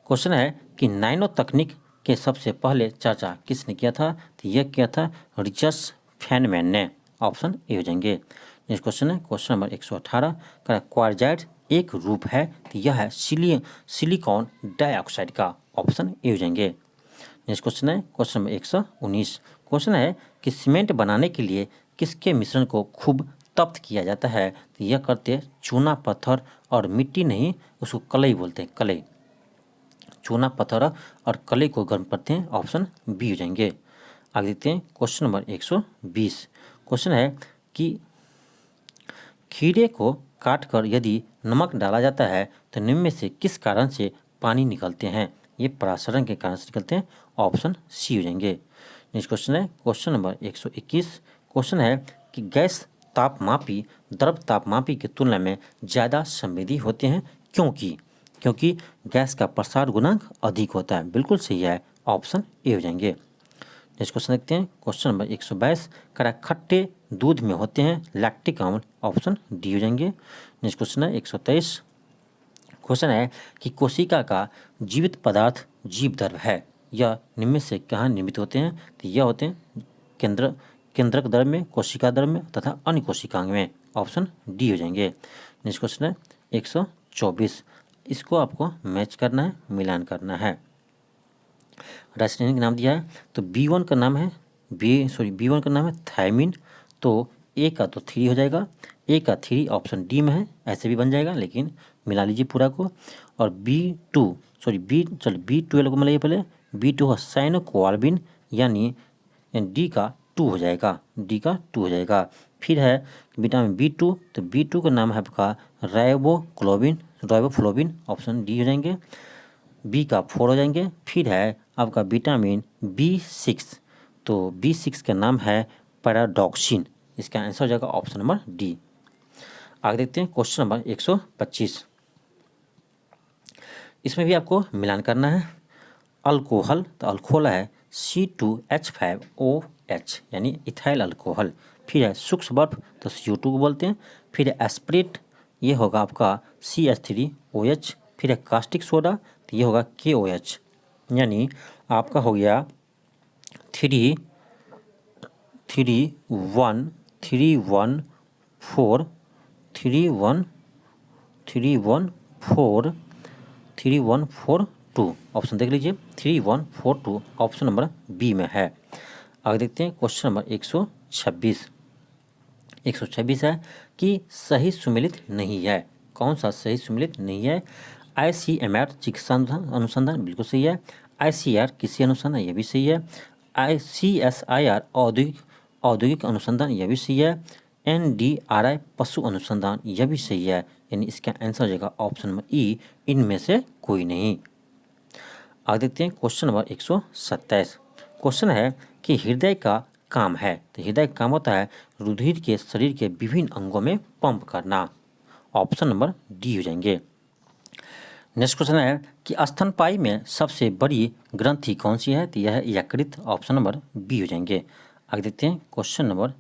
question है कि नैनो तकनीक के सबसे पहले चर्चा किसने किया था? तो यह किया था रिचर्ड फेनमैन ने। ऑप्शन ए हो जाएंगे। नेक्स्ट क्वेश्चन है क्वेश्चन नंबर 118 का क्वार्जाइट एक रूप है, तो यह है सिलिकॉन डाइऑक्साइड का। ऑप्शन ए हो जाएंगे। नेक्स्ट क्वेश्चन है क्वेश्चन नंबर 119। क्वेश्चन है कि सीमेंट बनाने के लिए किसके मिश्रण को खूब तप्त किया जाता है? तो यह करते चूना पत्थर और मिट्टी नहीं, उसको कलई बोलते हैं, कलई। चूना पत्थर और कलई को गर्म करते हैं। ऑप्शन बी हो जाएंगे। आगे देखते हैं क्वेश्चन नंबर 120। क्वेश्चन है कि खीरे को काटकर यदि नमक डाला जाता है तो निम्न में से किस कारण से पानी निकलते हैं? ये परासरण के कारण से निकलते हैं। ऑप्शन सी हो जाएंगे। नेक्स्ट क्वेश्चन है क्वेश्चन नंबर 121। क्वेश्चन है कि गैस तापमापी द्रव तापमापी की तुलना में ज़्यादा संवेदी होते हैं, क्योंकि गैस का प्रसार गुणांक अधिक होता है। बिल्कुल सही है। ऑप्शन ए हो जाएंगे। नेक्स्ट क्वेश्चन देखते हैं क्वेश्चन नंबर 122। कड़ा खट्टे दूध में होते हैं लैक्टिक अम्ल। ऑप्शन डी हो जाएंगे। नेक्स्ट क्वेश्चन है 123। क्वेश्चन है कि कोशिका का जीवित पदार्थ जीवद्रव्य है, यह निम्न में से कहाँ निर्मित होते हैं? तो यह होते हैं केंद्रक द्रव्य में, कोशिका द्रव्य में तथा अन्य कोशिकांग में। ऑप्शन डी हो जाएंगे। नेक्स्ट क्वेश्चन है 124। इसको आपको मैच करना है, मिलान करना है। रासायनिक नाम दिया है तो B1 का नाम है B1 का नाम है थायमिन, तो ए का तो 3 हो जाएगा, ए का 3 ऑप्शन डी में है, ऐसे भी बन जाएगा लेकिन मिला लीजिए पूरा को। और B12 को मिलाइए पहले। B2 है साइनोकोआल्बिन, यानी डी का 2 हो जाएगा, डी का 2 हो जाएगा। फिर है विटामिन B2, तो B2 का नाम है आपका राइबोफ्लोविन, ऑप्शन डी हो जाएंगे। बी का 4 हो जाएंगे। फिर है आपका विटामिन B6, तो B6 का नाम है पैराडॉक्सिन, इसका आंसर हो जाएगा ऑप्शन नंबर डी। आगे देखते हैं क्वेश्चन नंबर 125। इसमें भी आपको मिलान करना है। अल्कोहल, तो अल्कोहल है C2H5OH, यानी इथाइल अल्कोहल। फिर है सूक्ष्म बर्फ, तो CO2 को बोलते हैं। फिर है एस्पिरेट, ये होगा आपका CH3OH। फिर है कास्टिक सोडा, तो ये होगा KOH, यानी आपका हो गया 3 1 3 1 4 3 1 3 1 4 3 1 4 2। ऑप्शन देख लीजिए 3 1 4 2 ऑप्शन नंबर बी में है। आगे देखते हैं क्वेश्चन नंबर 126। 126 है कि सही सुमेलित नहीं है। कौन सा सही सुमेलित नहीं है? ICMR चिकित्सा अनुसंधान, बिल्कुल सही है। ICR कृषि अनुसंधान, यह भी सही है। CSIR औद्योगिक अनुसंधान, यह भी सही है। NDRI पशु अनुसंधान, यह भी सही है, यानी इसका आंसर हो जाएगा ऑप्शन नंबर ई, इनमें से कोई नहीं। आगे देखते हैं क्वेश्चन नंबर 127। क्वेश्चन है कि हृदय का काम है, तो हृदय का काम होता है रुधिर के शरीर के विभिन्न अंगों में पंप करना। ऑप्शन नंबर डी हो जाएंगे। नेक्स्ट क्वेश्चन है कि स्तनपायी में सबसे बड़ी ग्रंथि कौन सी है? तो यह है यकृत, ऑप्शन नंबर बी हो जाएंगे। आगे देखते हैं क्वेश्चन नंबर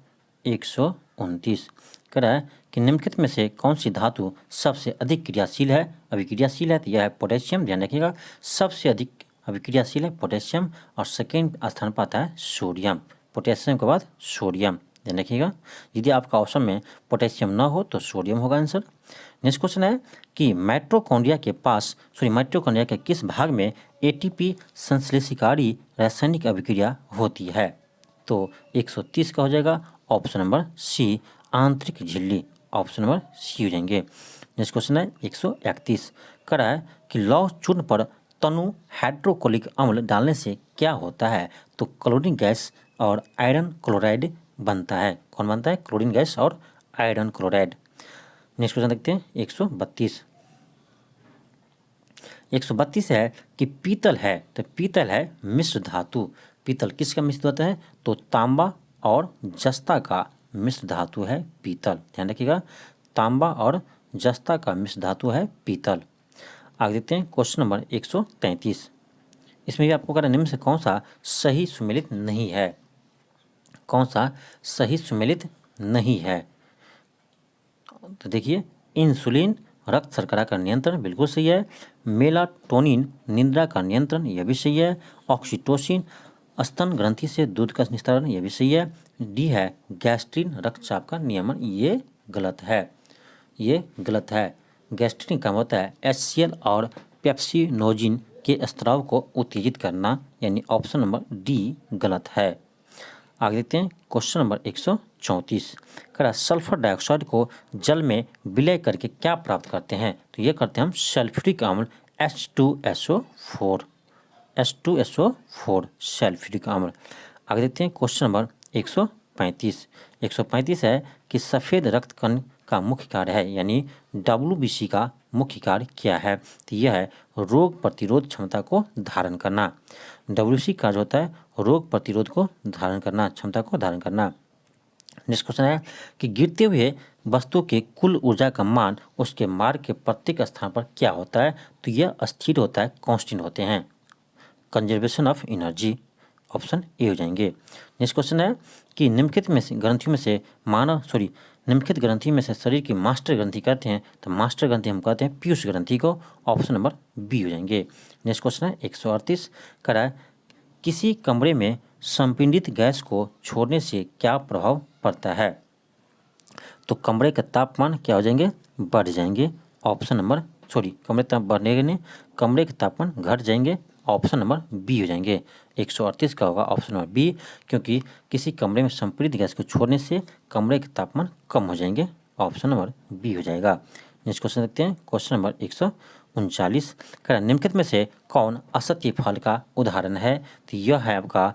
129। कह रहा है कि निम्नलिखित में से कौन सी धातु सबसे अधिक क्रियाशील है, अभिक्रियाशील है? तो यह है पोटेशियम, ध्यान रखिएगा। सबसे अधिक अभिक्रियाशील है पोटेशियम, और सेकेंड स्थान पर आता है सोडियम। पोटेशियम के बाद सोडियम, ध्यान रखिएगा। यदि आपका ऑप्शन में पोटेशियम ना हो तो सोडियम होगा आंसर। नेक्स्ट क्वेश्चन है कि माइटोकॉन्ड्रिया के किस भाग में ATP संश्लेषिकारी रासायनिक अभिक्रिया होती है? तो 130 का हो जाएगा ऑप्शन नंबर सी, आंतरिक झिल्ली, ऑप्शन नंबर सी हो जाएंगे। नेक्स्ट क्वेश्चन है 131। कह रहा है कि लौह चूर्ण पर तनु हाइड्रोक्लोरिक अम्ल डालने से क्या होता है? तो क्लोरीन गैस और आयरन क्लोराइड बनता है। कौन बनता है? क्लोरीन गैस और आयरन क्लोराइड। नेक्स्ट क्वेश्चन देखते हैं 132। 132 है कि पीतल है, तो पीतल है मिश्र धातु। पीतल किसका मिश्र धातु है? तो तांबा और जस्ता का मिश्र धातु है पीतल, ध्यान रखिएगा। तांबा और जस्ता का मिश्र धातु है पीतल। आगे देखते हैं क्वेश्चन नंबर 133। इसमें भी आपको कह रहा है निम्न से कौन सा सही सुमेलित नहीं है, कौन सा सही सुमेलित नहीं है। तो देखिए, इंसुलिन रक्त शर्करा का नियंत्रण बिल्कुल सही है, मेलाटोनिन निद्रा का नियंत्रण यह भी सही है, ऑक्सीटोसिन स्तन ग्रंथि से दूध का निस्तारण यह भी सही है, डी है गैस्ट्रिन रक्तचाप का नियमन, ये गलत है, ये गलत है। गैस्ट्रिन का होता है HCl और पेप्सिनोजिन के स्राव को उत्तेजित करना, यानी ऑप्शन नंबर डी गलत है। आगे देखते हैं क्वेश्चन नंबर 134। कह सल्फर डाइऑक्साइड को जल में विलय करके क्या प्राप्त करते हैं, तो ये करते हैं हम सल्फ्यूरिक अम्ल H2SO4, H2SO4 सल्फ्यूरिक अम्ल। आगे देखते हैं क्वेश्चन नंबर 135। 135 है कि सफ़ेद रक्त कण का मुख्य कार्य है, यानी WBC का मुख्य कार्य क्या है, तो यह है रोग प्रतिरोध क्षमता को धारण करना। WBC का जो होता है रोग प्रतिरोध को धारण करना, क्षमता को धारण करना। नेक्स्ट क्वेश्चन है कि गिरते हुए वस्तु के कुल ऊर्जा का मान उसके मार्ग के प्रत्येक स्थान पर क्या होता है, तो यह अस्थिर होता है, कांस्टेंट होते हैं, conservation of energy, option A हो जाएंगे। नेक्स्ट क्वेश्चन है कि निम्नलिखित में से ग्रंथियों में से निम्नलिखित ग्रंथि में से शरीर की मास्टर ग्रंथि कहते हैं, तो मास्टर ग्रंथि हम कहते हैं पीयूष ग्रंथि को, ऑप्शन नंबर बी हो जाएंगे। नेक्स्ट क्वेश्चन है 138 कह है किसी कमरे में संपीड़ित गैस को छोड़ने से क्या प्रभाव पड़ता है, तो कमरे का तापमान क्या हो जाएंगे, बढ़ जाएंगे, ऑप्शन नंबर कमरे तापमान बढ़ने नहीं, कमरे के तापमान घट जाएंगे, ऑप्शन नंबर बी हो जाएंगे। 138 का होगा ऑप्शन नंबर बी, क्योंकि किसी कमरे में संपीड़ित गैस को छोड़ने से कमरे के तापमान कम हो जाएंगे, ऑप्शन नंबर बी हो जाएगा। नेक्स्ट क्वेश्चन देखते हैं क्वेश्चन नंबर 139 कह निम्नलिखित में से कौन असत्य फल का उदाहरण है, तो यह है आपका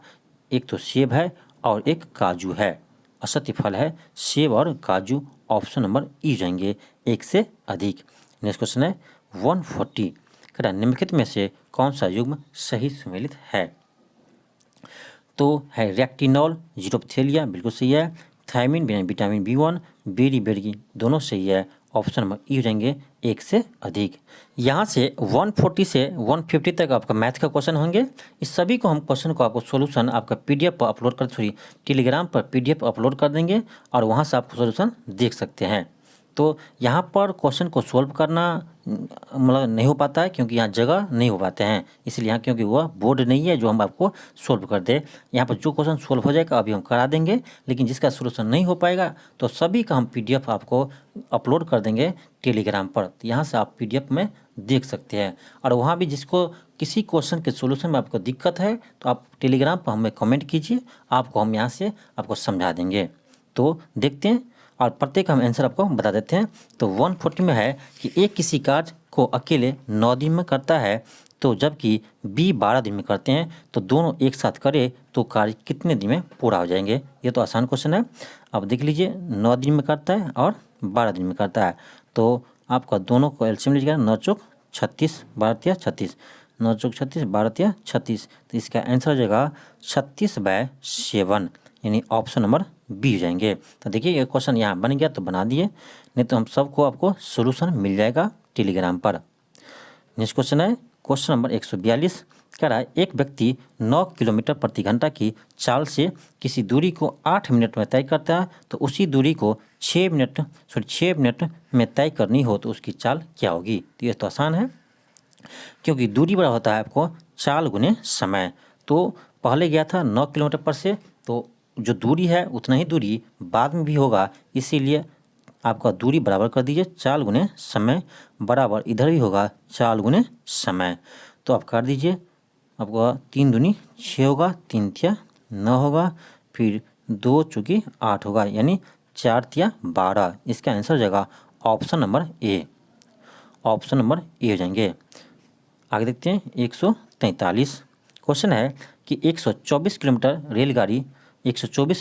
एक तो सेब है और एक काजू है, असत्य फल है सेब और काजू, ऑप्शन नंबर ई जाएंगे, एक से अधिक। नेक्स्ट क्वेश्चन है 140 कह निम्नलिखित में से कौन सा युग्म सही सुमेलित है, तो है रेक्टिनॉल जीरोपथेलिया बिल्कुल सही है, थायमिन विटामिन B1 बेरी दोनों सही है, ऑप्शन नंबर ई हो जाएंगे, एक से अधिक। यहाँ से 140 से 150 तक आपका मैथ का क्वेश्चन होंगे। इस सभी को हम क्वेश्चन को आपको सॉल्यूशन आपका PDF पर अपलोड कर टेलीग्राम पर PDF अपलोड कर देंगे और वहाँ से आप सॉल्यूशन देख सकते हैं। तो यहाँ पर क्वेश्चन को सॉल्व करना मतलब नहीं हो पाता है, क्योंकि यहाँ जगह नहीं हो पाते हैं, इसलिए यहाँ क्योंकि वह बोर्ड नहीं है जो हम आपको सॉल्व कर दे। यहाँ पर जो क्वेश्चन सॉल्व हो जाएगा अभी हम करा देंगे, लेकिन जिसका सोल्यूशन नहीं हो पाएगा तो सभी का हम PDF आपको अपलोड कर देंगे टेलीग्राम पर, तो यहाँ से आप PDF में देख सकते हैं। और वहाँ भी जिसको किसी क्वेश्चन के सोल्यूशन में आपको दिक्कत है तो आप टेलीग्राम पर हमें कमेंट कीजिए, आपको हम यहाँ से आपको समझा देंगे। तो देखते हैं और प्रत्येक हम आंसर आपको बता देते हैं। तो 140 में है कि एक किसी कार्य को अकेले 9 दिन में करता है, तो जबकि B 12 दिन में करते हैं, तो दोनों एक साथ करें तो कार्य कितने दिन में पूरा हो जाएंगे। ये तो आसान क्वेश्चन है। अब देख लीजिए 9 दिन में करता है और 12 दिन में करता है, तो आपका दोनों को एलसीएम लीजिएगा, 9 चौक 36 12 36, 9 चौक 36 12 36, तो इसका आंसर हो जाएगा 36/7, यानी ऑप्शन नंबर बी हो जाएंगे। तो देखिए ये क्वेश्चन यहाँ बन गया तो बना दिए, नहीं तो हम सबको आपको सोल्यूशन मिल जाएगा टेलीग्राम पर। नेक्स्ट क्वेश्चन है क्वेश्चन नंबर 142 कह रहा है एक व्यक्ति 9 किलोमीटर प्रति घंटा की चाल से किसी दूरी को 8 मिनट में तय करता है, तो उसी दूरी को 6 मिनट में तय करनी हो तो उसकी चाल क्या होगी। तो ये तो आसान है, क्योंकि दूरी बड़ा होता है आपको चाल गुने समय। तो पहले गया था 9 किलोमीटर पर से, तो जो दूरी है उतना ही दूरी बाद में भी होगा, इसीलिए आपका दूरी बराबर कर दीजिए चाल गुने समय, बराबर इधर भी होगा चाल गुने समय। तो आप कर दीजिए, आपको 3 दूनी 6 होगा, 3 तिया 9 होगा, फिर 2 चूँकि 8 होगा, यानी 4 तिया 12। इसका आंसर हो जाएगा option number A, option number A हो जाएंगे। आगे देखते हैं 143 क्वेश्चन है कि 124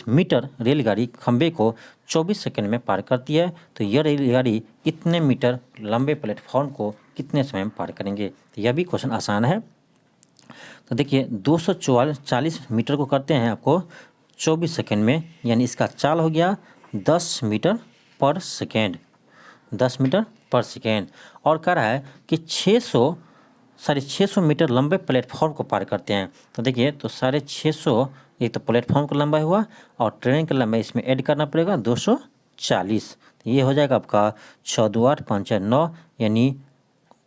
मीटर रेलगाड़ी खंबे को 24 सेकंड में पार करती है, तो यह रेलगाड़ी इतने मीटर लंबे प्लेटफॉर्म को कितने समय में पार करेंगे। तो यह भी क्वेश्चन आसान है। तो देखिए 240 मीटर को करते हैं आपको 24 सेकंड में, यानी इसका चाल हो गया 10 मीटर पर सेकेंड, 10 मीटर पर सेकेंड। और कह रहा है कि 600 मीटर लंबे प्लेटफॉर्म को पार करते हैं। तो देखिए, तो 650 ये तो प्लेटफॉर्म का लंबाई हुआ और ट्रेन का लंबाई इसमें ऐड करना पड़ेगा 240। तो ये हो जाएगा आपका 6 2 8 5 9 यानी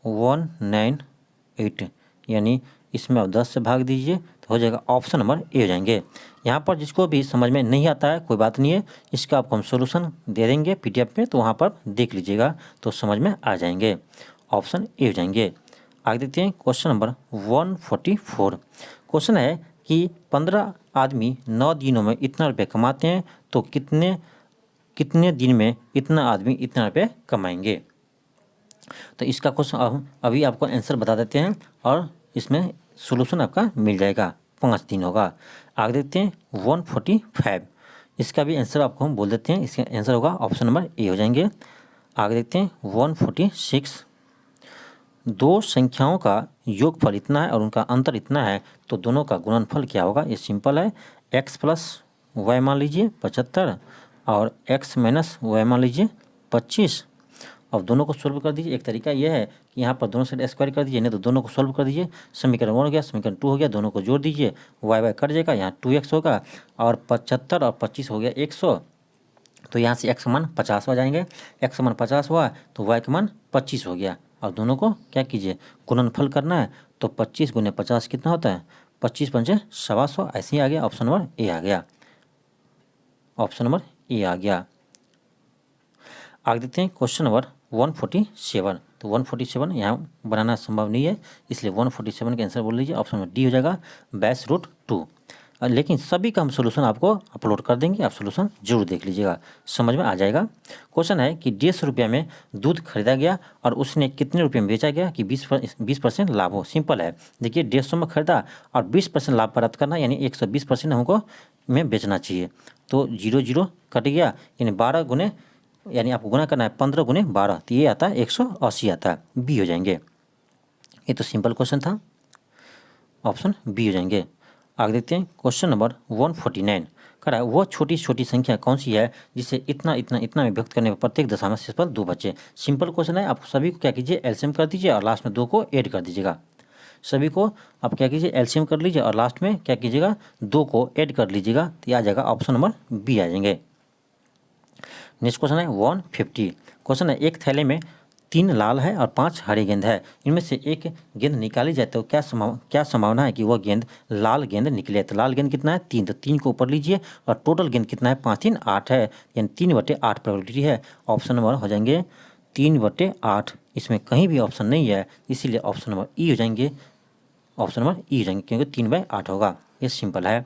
198, यानी इसमें आप 10 से भाग दीजिए तो हो जाएगा ऑप्शन नंबर ए हो जाएंगे। यहाँ पर जिसको भी समझ में नहीं आता है कोई बात नहीं है, इसका आपको हम सोल्यूशन दे देंगे पीडीएफ में, तो वहाँ पर देख लीजिएगा तो समझ में आ जाएंगे। ऑप्शन ए हो जाएंगे। आगे देखते हैं क्वेश्चन नंबर 144। क्वेश्चन है कि 15 आदमी 9 दिनों में इतना रुपये कमाते हैं तो कितने दिन में इतना आदमी इतना रुपये कमाएंगे। तो इसका क्वेश्चन अभी आपको आंसर बता देते हैं और इसमें सोल्यूशन आपका मिल जाएगा। 5 दिन होगा। आगे देखते हैं 145। इसका भी आंसर आपको हम बोल देते हैं, इसका आंसर होगा ऑप्शन नंबर ए हो जाएंगे। आगे देखते हैं 146। दो संख्याओं का योगफल इतना है और उनका अंतर इतना है तो दोनों का गुणनफल क्या होगा। ये सिंपल है, x प्लस वाई मान लीजिए 75 और x माइनस वाई मान लीजिए 25। अब दोनों को सोल्व कर दीजिए। एक तरीका यह है कि यहाँ पर दोनों साइड स्क्वायर कर दीजिए, नहीं तो दोनों को सोल्व कर दीजिए। समीकरण 1 हो गया, समीकरण 2 हो गया, दोनों को जोड़ दीजिए, वाई कट जाएगा, यहाँ 2x होगा और 75 और 25 हो गया 100। तो यहाँ से x मान 50 हो जाएंगे। x मान 50 हुआ तो y का मान 25 हो गया और दोनों को क्या कीजिए गुणनफल करना है। तो 25 गुने 50 कितना होता है, 25 पंचे 125। ऐसे ही आ गया, ऑप्शन नंबर ए आ गया। ऑप्शन नंबर ए आ गया। आगे देखते हैं क्वेश्चन नंबर 147। तो 147 यहाँ बनाना संभव नहीं है, इसलिए 147 का आंसर बोल लीजिए, ऑप्शन नंबर डी हो जाएगा /√2। लेकिन सभी का हम सोल्यूशन आपको अपलोड कर देंगे, आप सोल्यूशन जरूर देख लीजिएगा, समझ में आ जाएगा। क्वेश्चन है कि 150 रुपये में दूध खरीदा गया और उसने कितने रुपये में बेचा गया कि 20% लाभ हो। सिंपल है, देखिए 150 में खरीदा और 20% लाभ प्राप्त करना, यानी 120% हमको में बेचना चाहिए। तो 0 0 कट गया, यानी 12 गुने, यानी आपको गुना करना है 15 गुने 12, तो ये आता है 180 आता है, बी हो जाएंगे। ये तो सिंपल क्वेश्चन था, ऑप्शन बी हो जाएंगे। आगे देखते हैं क्वेश्चन नंबर 149। कह रहा है वो छोटी छोटी संख्या कौन सी है जिसे इतना इतना इतना में व्यक्त करने पर प्रत्येक दशमलव स्थान पर 2 बचे। सिंपल क्वेश्चन है, आप सभी को क्या कीजिए एलसीएम कर दीजिए और लास्ट में 2 को ऐड कर दीजिएगा। सभी को आप क्या कीजिए एलसीएम कर लीजिए और लास्ट में क्या कीजिएगा 2 को ऐड कर लीजिएगा, तो ये आ जाएगा ऑप्शन नंबर बी आ जाएंगे। नेक्स्ट क्वेश्चन है 150। क्वेश्चन है एक थैले में 3 लाल है और 5 हरी गेंद है, इनमें से एक गेंद निकाली जाए तो क्या संभावना है कि वह गेंद लाल गेंद निकले। तो लाल गेंद कितना है 3, तो 3 को ऊपर लीजिए और टोटल गेंद कितना है 5 3 8 है, यानी 3/8 प्रोबेबिलिटी है। ऑप्शन नंबर हो जाएंगे 3/8। इसमें कहीं भी ऑप्शन नहीं है, इसीलिए ऑप्शन नंबर ई हो जाएंगे। ऑप्शन नंबर ई हो जाएंगे क्योंकि 3/8 होगा, ये सिंपल है।